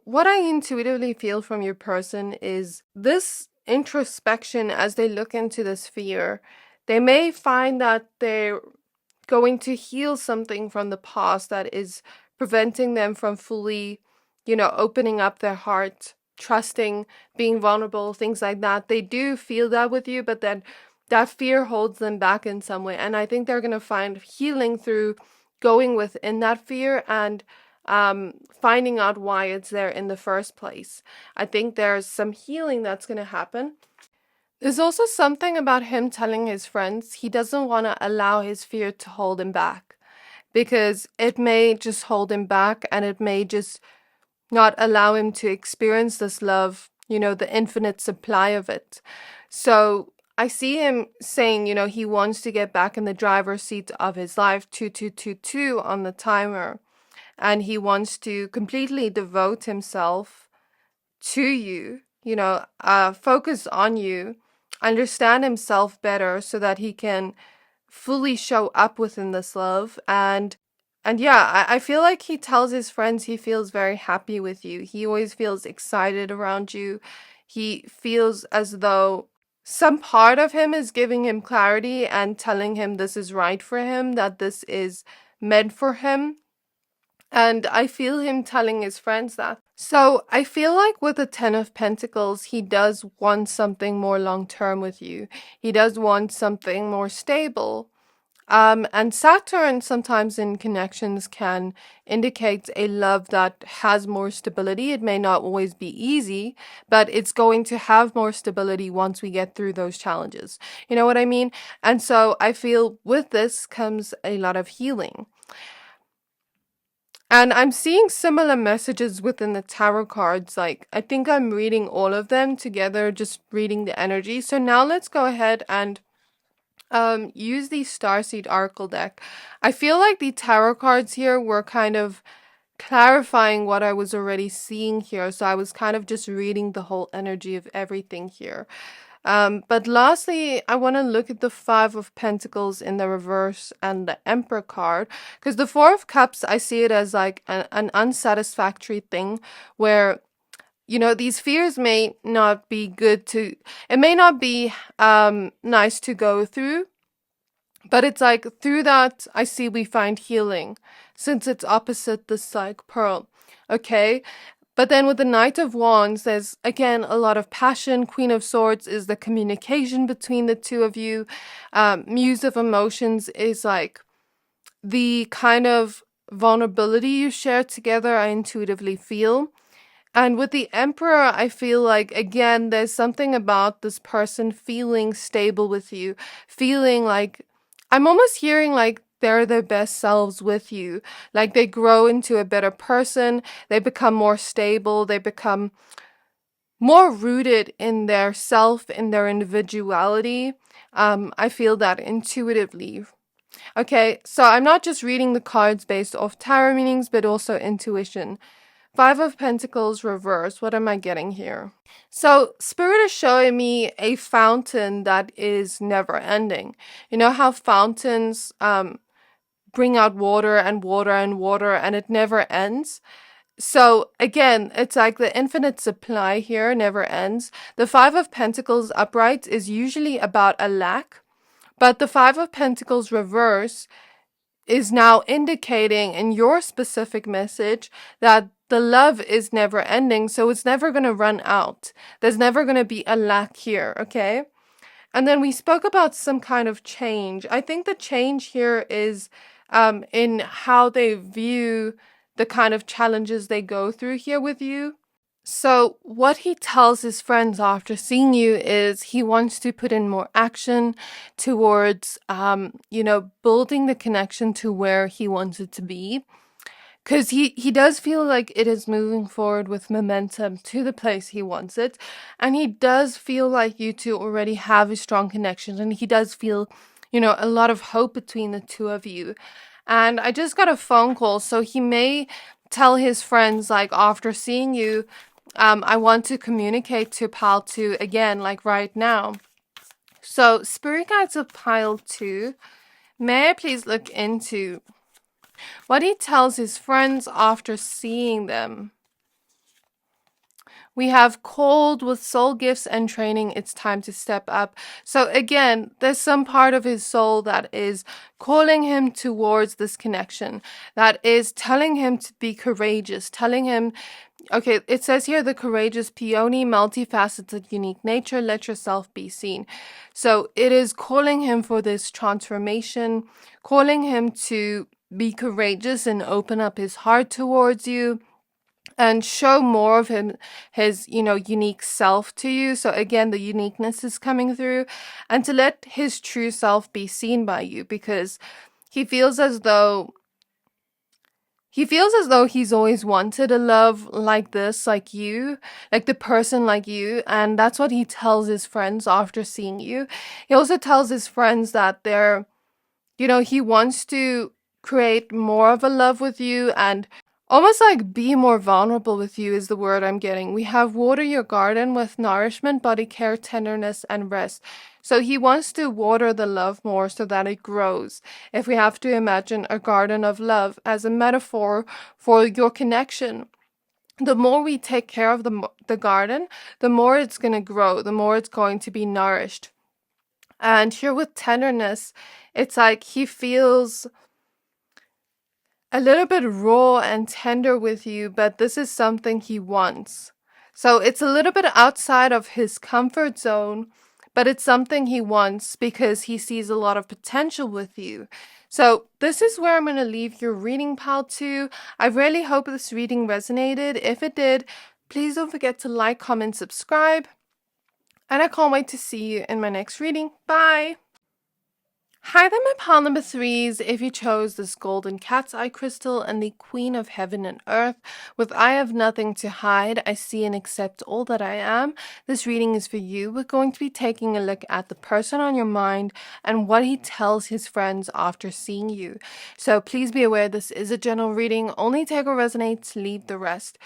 what I intuitively feel from your person is this introspection as they look into this fear. They may find that they're going to heal something from the past that is preventing them from fully, opening up their heart, trusting, being vulnerable, things like that. They do feel that with you, but then that fear holds them back in some way. And I think they're going to find healing through going within that fear and finding out why it's there in the first place. I think there's some healing that's going to happen. There's also something about him telling his friends he doesn't want to allow his fear to hold him back, because it may just hold him back and it may just not allow him to experience this love, the infinite supply of it. So I see him saying, he wants to get back in the driver's seat of his life, 2222 on the timer. And he wants to completely devote himself to you, focus on you, understand himself better so that he can fully show up within this love. And yeah, I feel like he tells his friends he feels very happy with you. He always feels excited around you. He feels as though some part of him is giving him clarity and telling him this is right for him, that this is meant for him. And I feel him telling his friends that. So I feel like with the 10 of Pentacles, he does want something more long-term with you. He does want something more stable. And Saturn sometimes in connections can indicate a love that has more stability. It may not always be easy, but it's going to have more stability once we get through those challenges. You know what I mean? And so I feel with this comes a lot of healing. And I'm seeing similar messages within the tarot cards. Like, I think I'm reading all of them together, just reading the energy. So now let's go ahead and use the Starseed Oracle deck. I feel like the tarot cards here were kind of clarifying what I was already seeing here. So I was kind of just reading the whole energy of everything here. But lastly, I want to look at the Five of Pentacles in the reverse and the Emperor card, because the Four of Cups, I see it as like an unsatisfactory thing where, you know, these fears may not be good to, it may not be nice to go through, but it's like through that, I see we find healing, since it's opposite the Psych Pearl. Okay, but then with the Knight of Wands, there's again a lot of passion. Queen of Swords is the communication between the two of you. Muse of Emotions is like the kind of vulnerability you share together, I intuitively feel. And with the Emperor, I feel like, again, there's something about this person feeling stable with you, feeling like, I'm almost hearing like they're their best selves with you. Like they grow into a better person, they become more stable, they become more rooted in their self, in their individuality. I feel that intuitively. Okay, so I'm not just reading the cards based off tarot meanings, but also intuition. Five of Pentacles reverse. What am I getting here? So Spirit is showing me a fountain that is never ending. You know how fountains bring out water and water and water and it never ends? So again, it's like the infinite supply here never ends. The Five of Pentacles upright is usually about a lack, but the Five of Pentacles reverse is now indicating in your specific message that the love is never ending, so it's never going to run out. There's never going to be a lack here, okay? And then we spoke about some kind of change. I think the change here is in how they view the kind of challenges they go through here with you. So what he tells his friends after seeing you is he wants to put in more action towards, building the connection to where he wants it to be. Because he does feel like it is moving forward with momentum to the place he wants it. And he does feel like you two already have a strong connection. And he does feel, a lot of hope between the two of you. And I just got a phone call. So he may tell his friends, like, after seeing you, I want to communicate to pile 2 again, like right now. So Spirit Guides of pile 2, may I please look into what he tells his friends after seeing them? We have called with soul gifts and training. It's time to step up. So again, there's some part of his soul that is calling him towards this connection, that is telling him to be courageous, telling him, okay, it says here, the courageous peony, multifaceted, unique nature, let yourself be seen. So it is calling him for this transformation, calling him to be courageous and open up his heart towards you and show more of his unique self to you. So again, the uniqueness is coming through, and to let his true self be seen by you, because he feels as though he's always wanted a love like this, like you, like the person like you. And that's what he tells his friends after seeing you. He also tells his friends that he wants to create more of a love with you and almost like be more vulnerable with you is the word I'm getting. We have water your garden with nourishment, body care, tenderness, and rest. So he wants to water the love more so that it grows. If we have to imagine a garden of love as a metaphor for your connection, the more we take care of the garden, the more it's going to grow, the more it's going to be nourished. And here with tenderness, it's like he feels a little bit raw and tender with you, but this is something he wants. So it's a little bit outside of his comfort zone, but it's something he wants because he sees a lot of potential with you. So this is where I'm going to leave your reading, pile 2. I really hope this reading resonated. If it did, please don't forget to like, comment, subscribe. And I can't wait to see you in my next reading. Bye! Hi there, my pile number threes. If you chose this golden cat's eye crystal and the queen of heaven and earth, with I have nothing to hide, I see and accept all that I am, this reading is for you. We're going to be taking a look at the person on your mind and what he tells his friends after seeing you. So please be aware this is a general reading. Only take what resonates, leave the rest.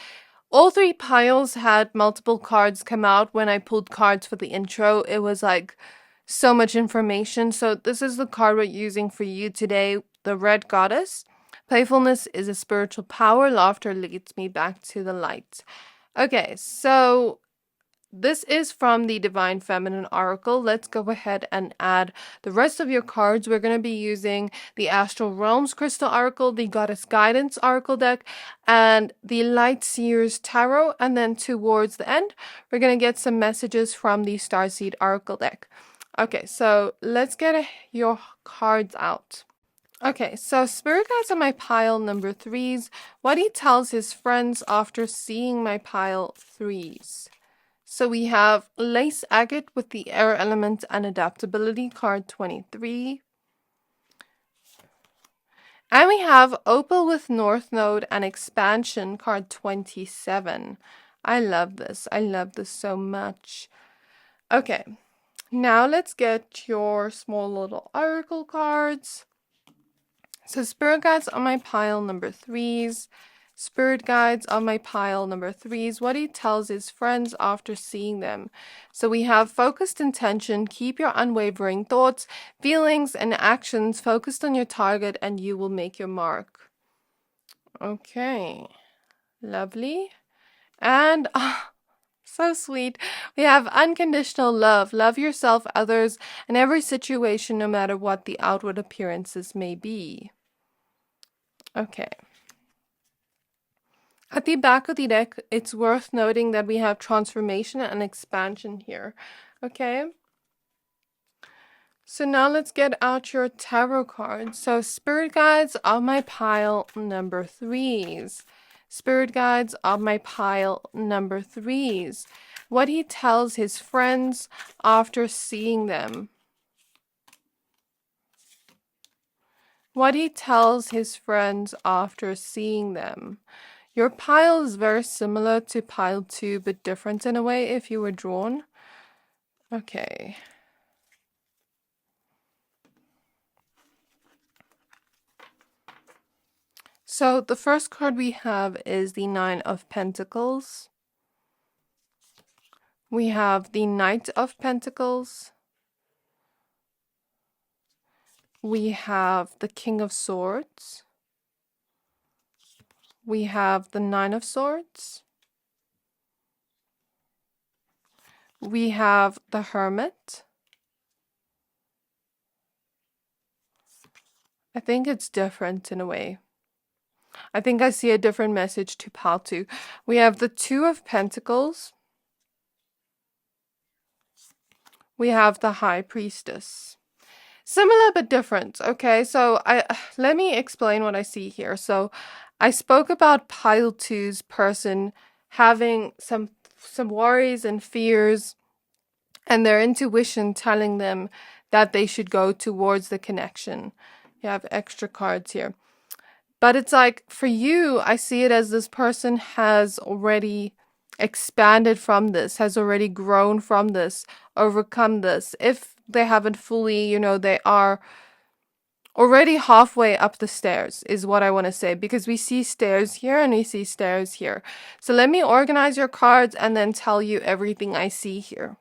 All three piles had multiple cards come out when I pulled cards for the intro. It was like so much information. So this is the card we're using for you today, the Red Goddess. Playfulness is a spiritual power. Laughter leads me back to the light. Okay, so this is from the Divine Feminine Oracle. Let's go ahead and add the rest of your cards. We're going to be using the Astral Realms Crystal Oracle, the Goddess Guidance Oracle deck, and the Light Seers Tarot. And then towards the end, we're going to get some messages from the Starseed Oracle deck. Okay, so let's get your cards out. Okay, so Spirit Guides on my pile number threes. What he tells his friends after seeing my pile threes. So we have Lace Agate with the Air Element and Adaptability, card 23. And we have Opal with North Node and Expansion, card 27. I love this. I love this so much. Okay. Now let's get your small little oracle cards. So Spirit Guides on my pile number threes. Spirit Guides on my pile number threes. What he tells his friends after seeing them. So we have focused intention. Keep your unwavering thoughts, feelings, and actions focused on your target and you will make your mark. Okay. Lovely. And so sweet. We have unconditional love. Love yourself, others, and every situation, no matter what the outward appearances may be. Okay. At the back of the deck, it's worth noting that we have transformation and expansion here. Okay. So now let's get out your tarot cards. So Spirit Guides on my pile number threes. Spirit Guides on my pile number threes. What he tells his friends after seeing them. What he tells his friends after seeing them. Your pile is very similar to pile 2, but different in a way if you were drawn. Okay. So the first card we have is the Nine of Pentacles. We have the Knight of Pentacles. We have the King of Swords. We have the Nine of Swords. We have the Hermit. I think it's different in a way. I think I see a different message to pile 2. We have the Two of Pentacles. We have the High Priestess. Similar but different. Okay, so let me explain what I see here. So I spoke about pile 2's person having some worries and fears and their intuition telling them that they should go towards the connection. You have extra cards here. But it's like, for you, I see it as this person has already expanded from this, has already grown from this, overcome this. If they haven't fully, they are already halfway up the stairs, is what I want to say, because we see stairs here and we see stairs here. So let me organize your cards and then tell you everything I see here.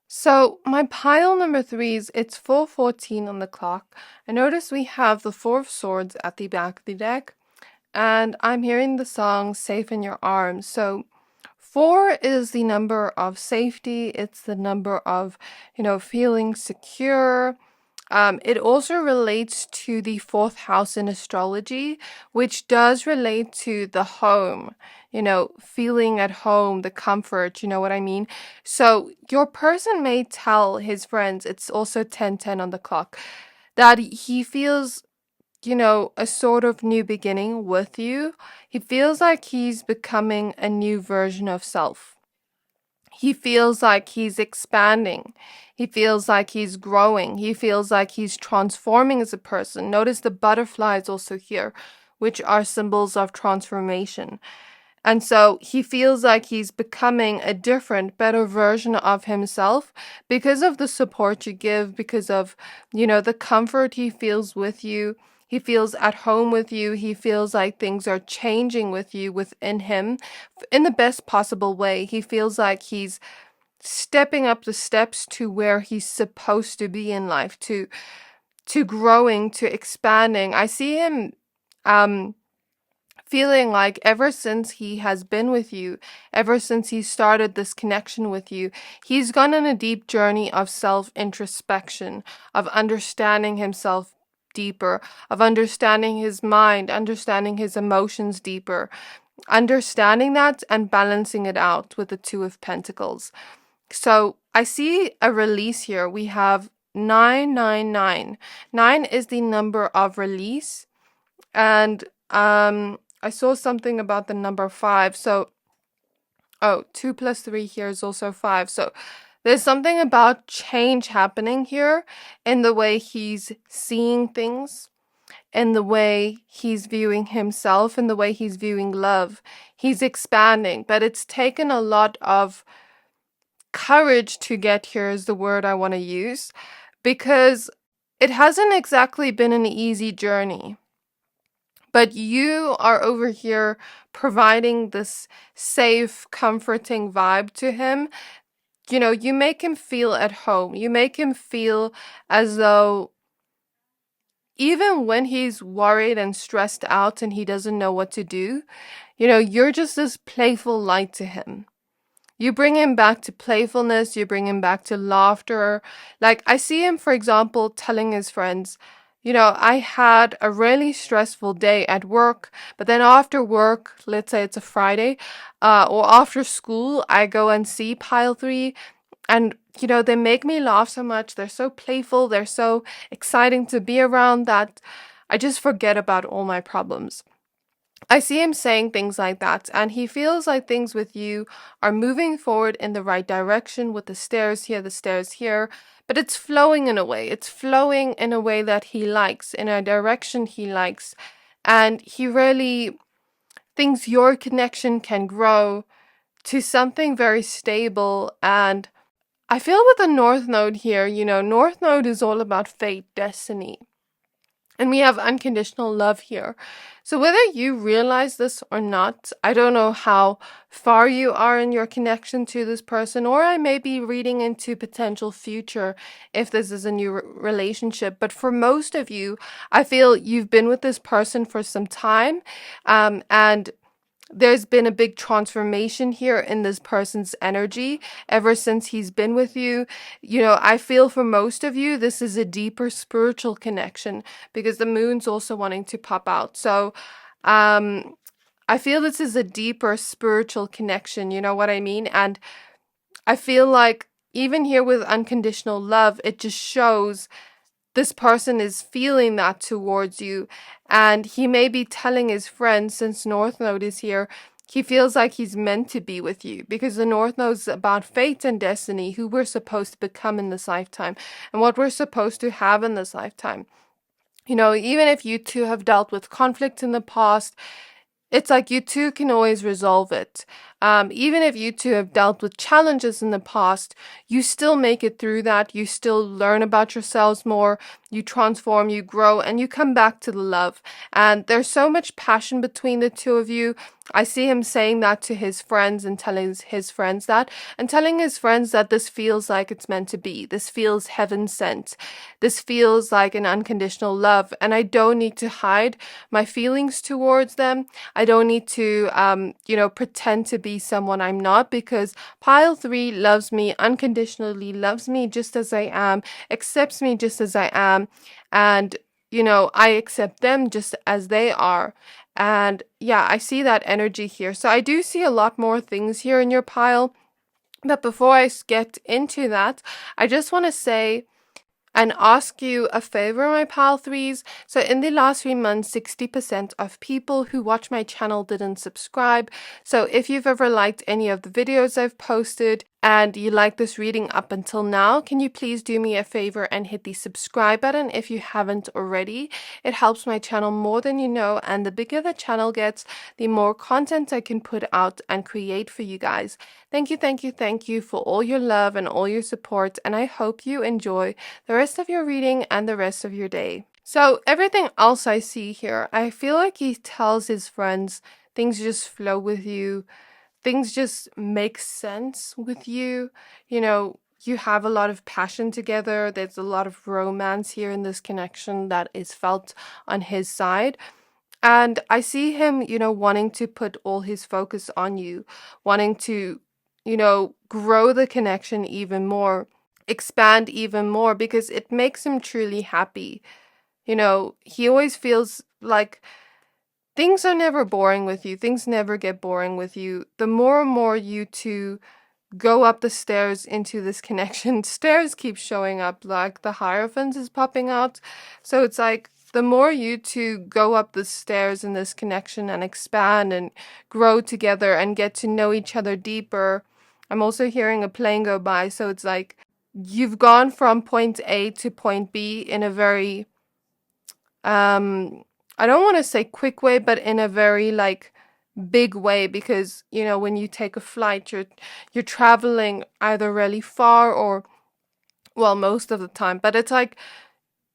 So my pile number threes, it's 4:14 on the clock. I notice we have the Four of Swords at the back of the deck, and I'm hearing the song Safe in Your Arms. So 4 is the number of safety. It's the number of, feeling secure. It also relates to the 4th house in astrology, which does relate to the home, feeling at home, the comfort, you know what I mean? So your person may tell his friends, it's also 10:10 on the clock, that he feels, a sort of new beginning with you. He feels like he's becoming a new version of self. He feels like he's expanding. He feels like he's growing. He feels like he's transforming as a person. Notice the butterflies also here, which are symbols of transformation. And so he feels like he's becoming a different, better version of himself because of the support you give, because of, the comfort he feels with you. He feels at home with you. He feels like things are changing with you within him in the best possible way. He feels like he's stepping up the steps to where he's supposed to be in life, to growing, to expanding. I see him feeling like ever since he has been with you, ever since he started this connection with you, he's gone on a deep journey of self-introspection, of understanding himself deeper, of understanding his mind, understanding his emotions deeper, understanding that and balancing it out with the Two of Pentacles. So I see a release here. We have 999. 9 is the number of release. And I saw something about the number 5. So, 2 plus 3 here is also 5. So there's something about change happening here in the way he's seeing things, in the way he's viewing himself, in the way he's viewing love. He's expanding, but it's taken a lot of courage to get here is the word I want to use, because it hasn't exactly been an easy journey. But you are over here providing this safe, comforting vibe to him. You make him feel at home. You make him feel as though even when he's worried and stressed out and he doesn't know what to do, you're just this playful light to him. You bring him back to playfulness. You bring him back to laughter. Like I see him, for example, telling his friends, I had a really stressful day at work, but then after work, let's say it's a Friday, or after school, I go and see pile 3, and, they make me laugh so much. They're so playful. They're so exciting to be around that I just forget about all my problems. I see him saying things like that, and he feels like things with you are moving forward in the right direction with the stairs here, but it's flowing in a way. It's flowing in a way that he likes, in a direction he likes, and he really thinks your connection can grow to something very stable. And I feel with the North Node here, North Node is all about fate, destiny. And we have unconditional love here. So whether you realize this or not, I don't know how far you are in your connection to this person, or I may be reading into potential future if this is a new relationship. But for most of you, I feel you've been with this person for some time, and there's been a big transformation here in this person's energy ever since he's been with you. I feel for most of you, this is a deeper spiritual connection because the moon's also wanting to pop out. So, I feel this is a deeper spiritual connection. You know what I mean? And I feel like even here with unconditional love, it just shows this person is feeling that towards you, and he may be telling his friends, since North Node is here, he feels like he's meant to be with you because the North Node is about fate and destiny, who we're supposed to become in this lifetime and what we're supposed to have in this lifetime. Even if you two have dealt with conflict in the past, it's like you two can always resolve it. Even if you two have dealt with challenges in the past, you still make it through that. You still learn about yourselves more. You transform, you grow, and you come back to the love. And there's so much passion between the two of you. I see him saying that to his friends and telling his friends that, and telling his friends that this feels like it's meant to be. This feels heaven sent. This feels like an unconditional love. And I don't need to hide my feelings towards them. I don't need to, pretend to be someone I'm not, because pile 3 loves me unconditionally, loves me just as I am, accepts me just as I am. And, I accept them just as they are. And yeah, I see that energy here. So I do see a lot more things here in your pile. But before I get into that, I just want to say and ask you a favor, my pile 3s. So in the last 3 months, 60% of people who watch my channel didn't subscribe. So if you've ever liked any of the videos I've posted and you like this reading up until now, can you please do me a favor and hit the subscribe button if you haven't already? It helps my channel more than you know, and the bigger the channel gets, the more content I can put out and create for you guys. Thank you, thank you, thank you for all your love and all your support, and I hope you enjoy the rest of your reading and the rest of your day. So everything else I see here, I feel like he tells his friends things just flow with you. Things just make sense with you. You know, you have a lot of passion together. There's a lot of romance here in this connection that is felt on his side. And I see him, wanting to put all his focus on you, wanting to, grow the connection even more, expand even more, because it makes him truly happy. He always feels like things are never boring with you. Things never get boring with you. The more and more you two go up the stairs into this connection, stairs keep showing up, like the Hierophant is popping out. So it's like the more you two go up the stairs in this connection and expand and grow together and get to know each other deeper. I'm also hearing a plane go by. So it's like you've gone from point A to point B in a very I don't want to say quick way, but in a very big way, because when you take a flight, you're traveling either really far or, well, most of the time, but it's like,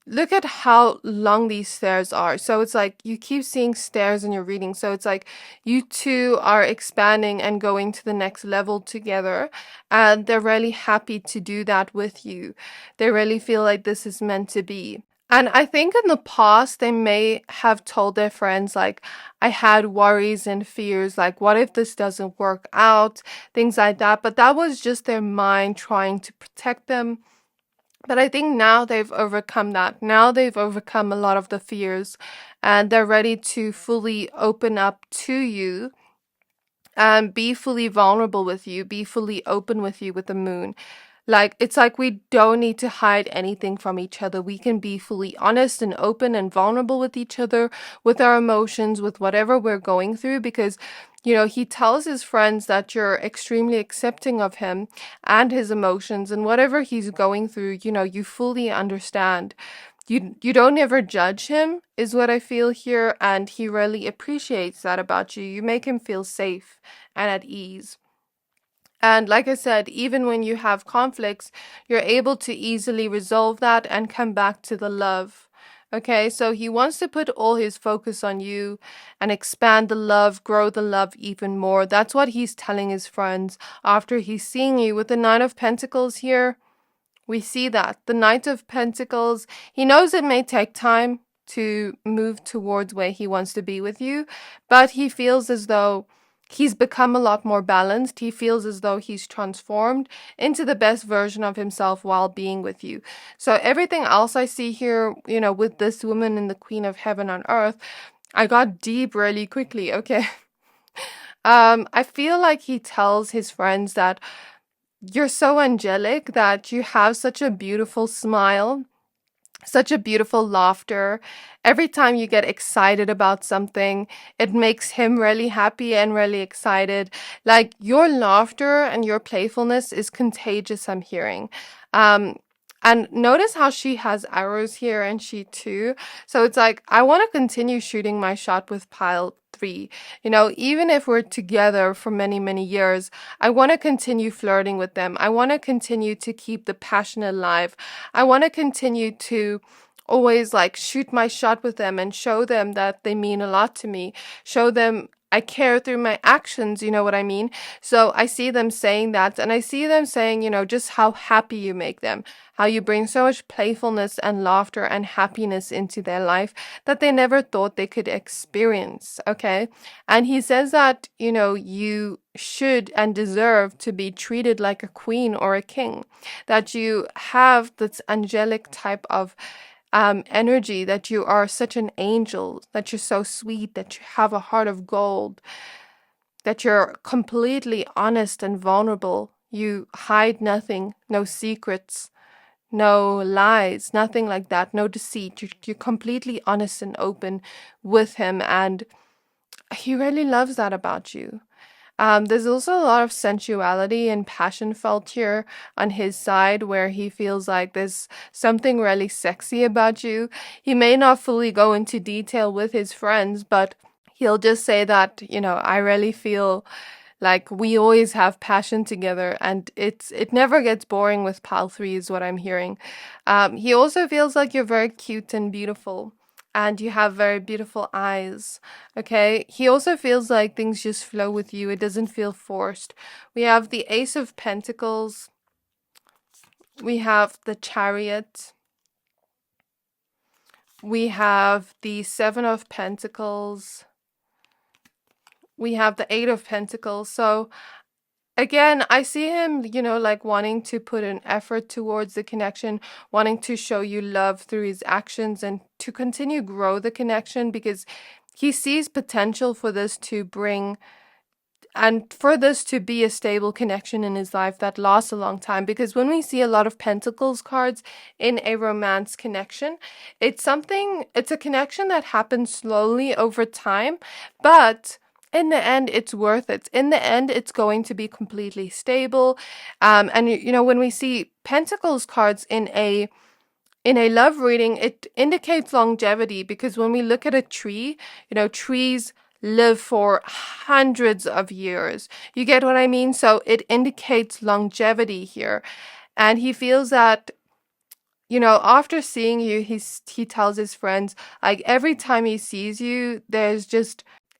look at how long these stairs are. So it's like you keep seeing stairs in your reading. So it's like you two are expanding and going to the next level together, and they're really happy to do that with you. They really feel like this is meant to be. And I think in the past, they may have told their friends, like, I had worries and fears, like, what if this doesn't work out? Things like that. But that was just their mind trying to protect them. But I think now they've overcome that. Now they've overcome a lot of the fears, and they're ready to fully open up to you and be fully vulnerable with you, be fully open with you with the moon. Like, it's like we don't need to hide anything from each other. We can be fully honest and open and vulnerable with each other, with our emotions, with whatever we're going through, because, he tells his friends that you're extremely accepting of him and his emotions, and whatever he's going through, you fully understand. You don't ever judge him, is what I feel here, and he really appreciates that about you. You make him feel safe and at ease. And like I said, even when you have conflicts, you're able to easily resolve that and come back to the love. Okay, so he wants to put all his focus on you and expand the love, grow the love even more. That's what he's telling his friends after he's seeing you with the Nine of Pentacles here. We see that. The Knight of Pentacles, he knows it may take time to move towards where he wants to be with you, but he feels as though he's become a lot more balanced. He feels as though he's transformed into the best version of himself while being with you. So everything else I see here, with this woman and the Queen of Heaven on Earth, I got deep really quickly, okay? I feel like he tells his friends that you're so angelic, that you have such a beautiful smile, such a beautiful laughter. Every time you get excited about something, it makes him really happy and really excited. Like, your laughter and your playfulness is contagious, I'm hearing. And notice how she has arrows here, and she too. So it's like, I want to continue shooting my shot with pile 3. Even if we're together for many, many years, I want to continue flirting with them. I want to continue to keep the passion alive. I want to continue to always shoot my shot with them and show them that they mean a lot to me. Show them I care through my actions, you know what I mean? So I see them saying that, and I see them saying, just how happy you make them, how you bring so much playfulness and laughter and happiness into their life that they never thought they could experience, okay? And he says that, you should and deserve to be treated like a queen or a king, that you have this angelic type of energy, that you are such an angel, that you're so sweet, that you have a heart of gold, that you're completely honest and vulnerable. You hide nothing, no secrets, no lies, nothing like that, no deceit. You're completely honest and open with him, and he really loves that about you. There's also a lot of sensuality and passion felt here on his side, where he feels like there's something really sexy about you. He may not fully go into detail with his friends, but he'll just say that, I really feel like we always have passion together, and it never gets boring with pile 3 is what I'm hearing. He also feels like you're very cute and beautiful, and you have very beautiful eyes. Okay. He also feels like things just flow with you. It doesn't feel forced. We have the Ace of Pentacles. We have the Chariot. We have the Seven of Pentacles. We have the Eight of Pentacles. So again, I see him, like wanting to put an effort towards the connection, wanting to show you love through his actions and to continue grow the connection, because he sees potential for this to bring and for this to be a stable connection in his life that lasts a long time. Because when we see a lot of Pentacles cards in a romance connection, it's a connection that happens slowly over time, but in the end, it's worth it. In the end, it's going to be completely stable. And when we see Pentacles cards in a love reading, it indicates longevity, because when we look at a tree, trees live for hundreds of years. You get what I mean? So it indicates longevity here. And he feels that, after seeing you, he tells his friends, like, every time he sees you,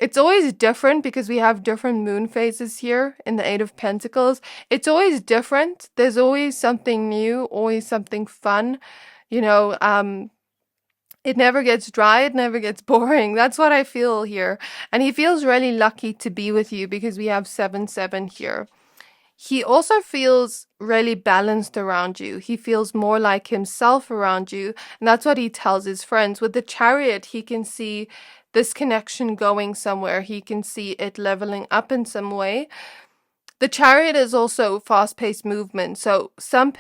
it's always different, because we have different moon phases here in the Eight of Pentacles. It's always different. There's always something new, always something fun. It never gets dry, it never gets boring. That's what I feel here. And he feels really lucky to be with you, because we have 7-7 here. He also feels really balanced around you. He feels more like himself around you. And that's what he tells his friends. With the Chariot, he can see this connection going somewhere. He can see it leveling up in some way. The Chariot is also fast-paced movement, so some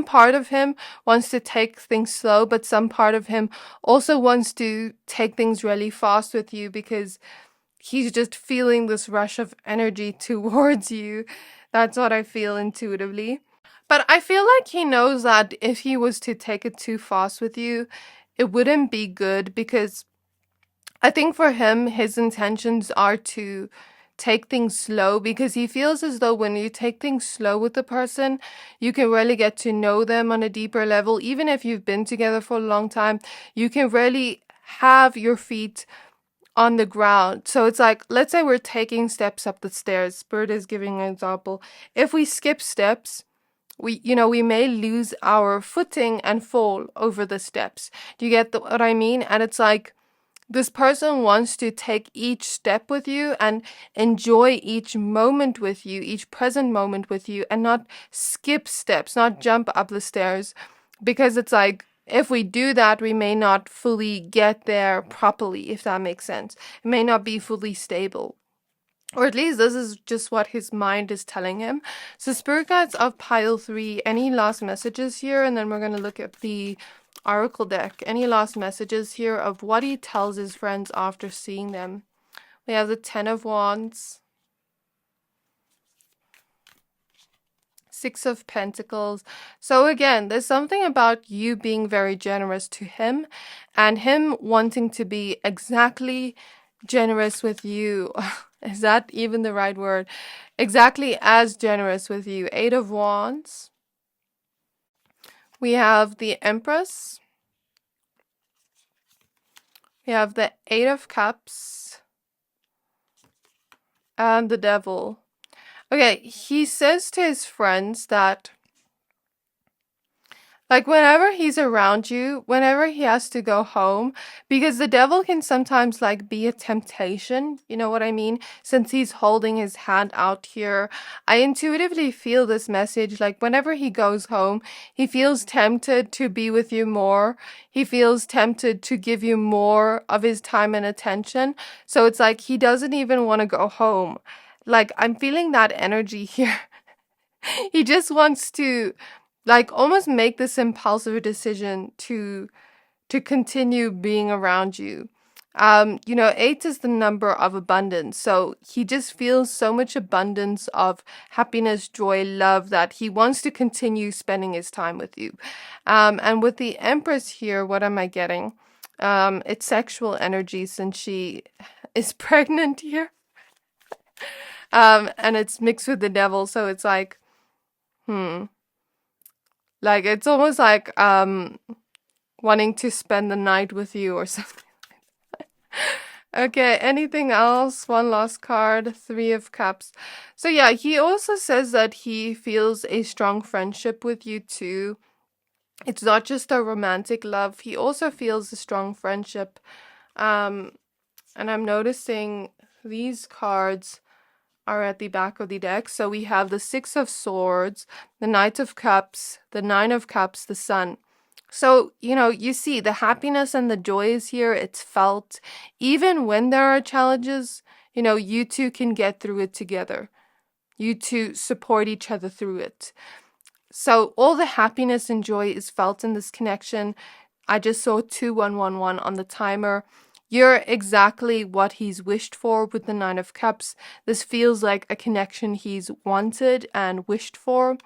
part of him wants to take things slow, but some part of him also wants to take things really fast with you, because he's just feeling this rush of energy towards you. That's what I feel intuitively. But I feel like he knows that if he was to take it too fast with you, it wouldn't be good, because I think for him, his intentions are to take things slow, because he feels as though when you take things slow with the person, you can really get to know them on a deeper level. Even if you've been together for a long time, you can really have your feet on the ground. So it's like, let's say we're taking steps up the stairs. Spirit is giving an example. If we skip steps, we may lose our footing and fall over the steps. Do you get what I mean? And it's like, this person wants to take each step with you and enjoy each moment with you, each present moment with you, and not skip steps, not jump up the stairs. Because it's like, if we do that, we may not fully get there properly, if that makes sense. It may not be fully stable. Or at least this is just what his mind is telling him. So Spirit Guides of pile 3, any last messages here? And then we're going to look at the Oracle deck. Any last messages here of what he tells his friends after seeing them? We have the 10 of Wands, 6 of Pentacles. So again, there's something about you being very generous to him, and him wanting to be exactly generous with you. Is that even the right word? Exactly as generous with you. 8 of Wands. We have the Empress. We have the 8 of Cups. And the Devil. Okay, he says to his friends that, like, whenever he's around you, whenever he has to go home, because the devil can sometimes, like, be a temptation, you know what I mean? Since he's holding his hand out here, I intuitively feel this message, like, whenever he goes home, he feels tempted to be with you more. He feels tempted to give you more of his time and attention. So it's like he doesn't even want to go home. Like, I'm feeling that energy here. He just wants to, like, almost make this impulsive decision to continue being around you. 8 is the number of abundance. So he just feels so much abundance of happiness, joy, love that he wants to continue spending his time with you. And with the Empress here, what am I getting? It's sexual energy since she is pregnant here. And it's mixed with the devil. So it's like, like it's almost like wanting to spend the night with you or something. Okay, anything else? One last card, 3 of Cups. So yeah, he also says that he feels a strong friendship with you too. It's not just a romantic love. He also feels a strong friendship. And I'm noticing these cards are at the back of the deck. So we have the 6 of Swords, the Knight of Cups, the 9 of Cups, the Sun. So, you see the happiness and the joy is here. It's felt. Even when there are challenges, you two can get through it together. You two support each other through it. So all the happiness and joy is felt in this connection. I just saw 2111 on the timer. You're exactly what he's wished for with the 9 of Cups. This feels like a connection he's wanted and wished for.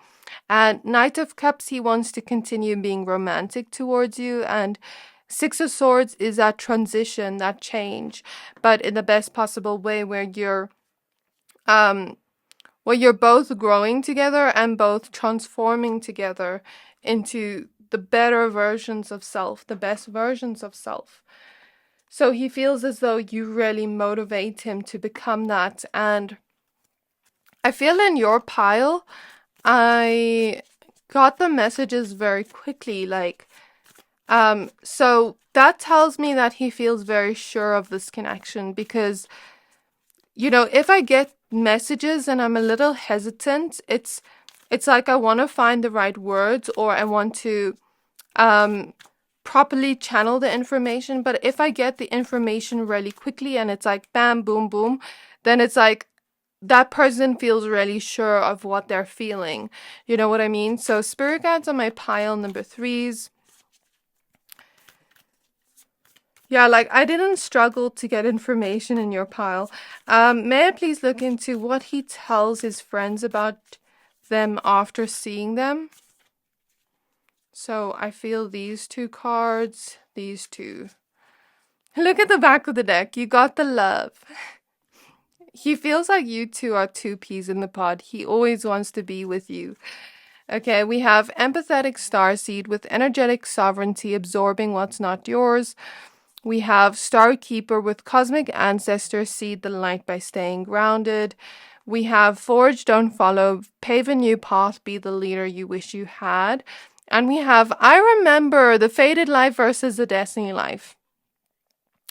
And Knight of Cups, he wants to continue being romantic towards you. And 6 of Swords is that transition, that change, but in the best possible way where you're both growing together and both transforming together into the better versions of self, the best versions of self. So he feels as though you really motivate him to become that. And I feel in your pile, I got the messages very quickly, so that tells me that he feels very sure of this connection because, if I get messages and I'm a little hesitant, it's like I want to find the right words or I want to properly channel the information. But if I get the information really quickly and it's like bam, boom, boom, then it's like that person feels really sure of what they're feeling. You know what I mean? So spirit guides on my pile, number 3s. Yeah, I didn't struggle to get information in your pile. May I please look into what he tells his friends about them after seeing them? So I feel these 2 cards, these 2. Look at the back of the deck. You got the love. He feels like you two are 2 peas in the pod. He always wants to be with you. Okay, we have empathetic starseed with energetic sovereignty, absorbing what's not yours. We have Starkeeper with cosmic ancestor, seed the light by staying grounded. We have Forge, don't follow, pave a new path, be the leader you wish you had. And we have I remember, the fated life versus the destiny life.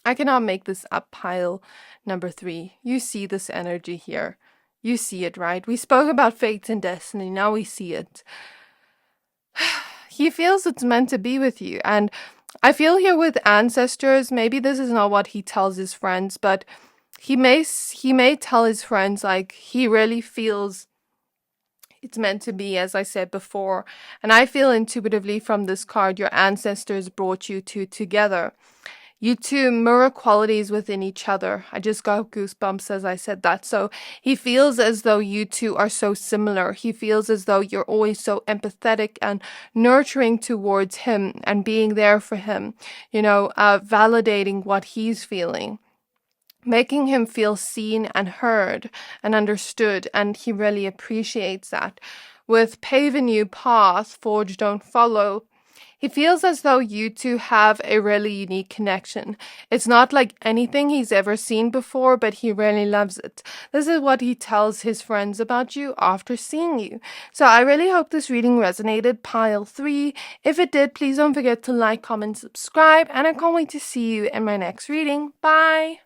I cannot make this up, pile number 3. You see this energy here. You see it, right? We spoke about fate and destiny. Now we see it. He feels it's meant to be with you. And I feel here with ancestors, maybe this is not what he tells his friends, but he may tell his friends he really feels it's meant to be, as I said before. And I feel intuitively from this card, your ancestors brought you two together. You two mirror qualities within each other. I just got goosebumps as I said that. So he feels as though you two are so similar. He feels as though you're always so empathetic and nurturing towards him and being there for him, validating what he's feeling, making him feel seen and heard and understood. And he really appreciates that. With pave a new path, forge, don't follow, he feels as though you two have a really unique connection. It's not like anything he's ever seen before, but he really loves it. This is what he tells his friends about you after seeing you. So I really hope this reading resonated, pile 3. If it did, please don't forget to like, comment, subscribe, and I can't wait to see you in my next reading. Bye!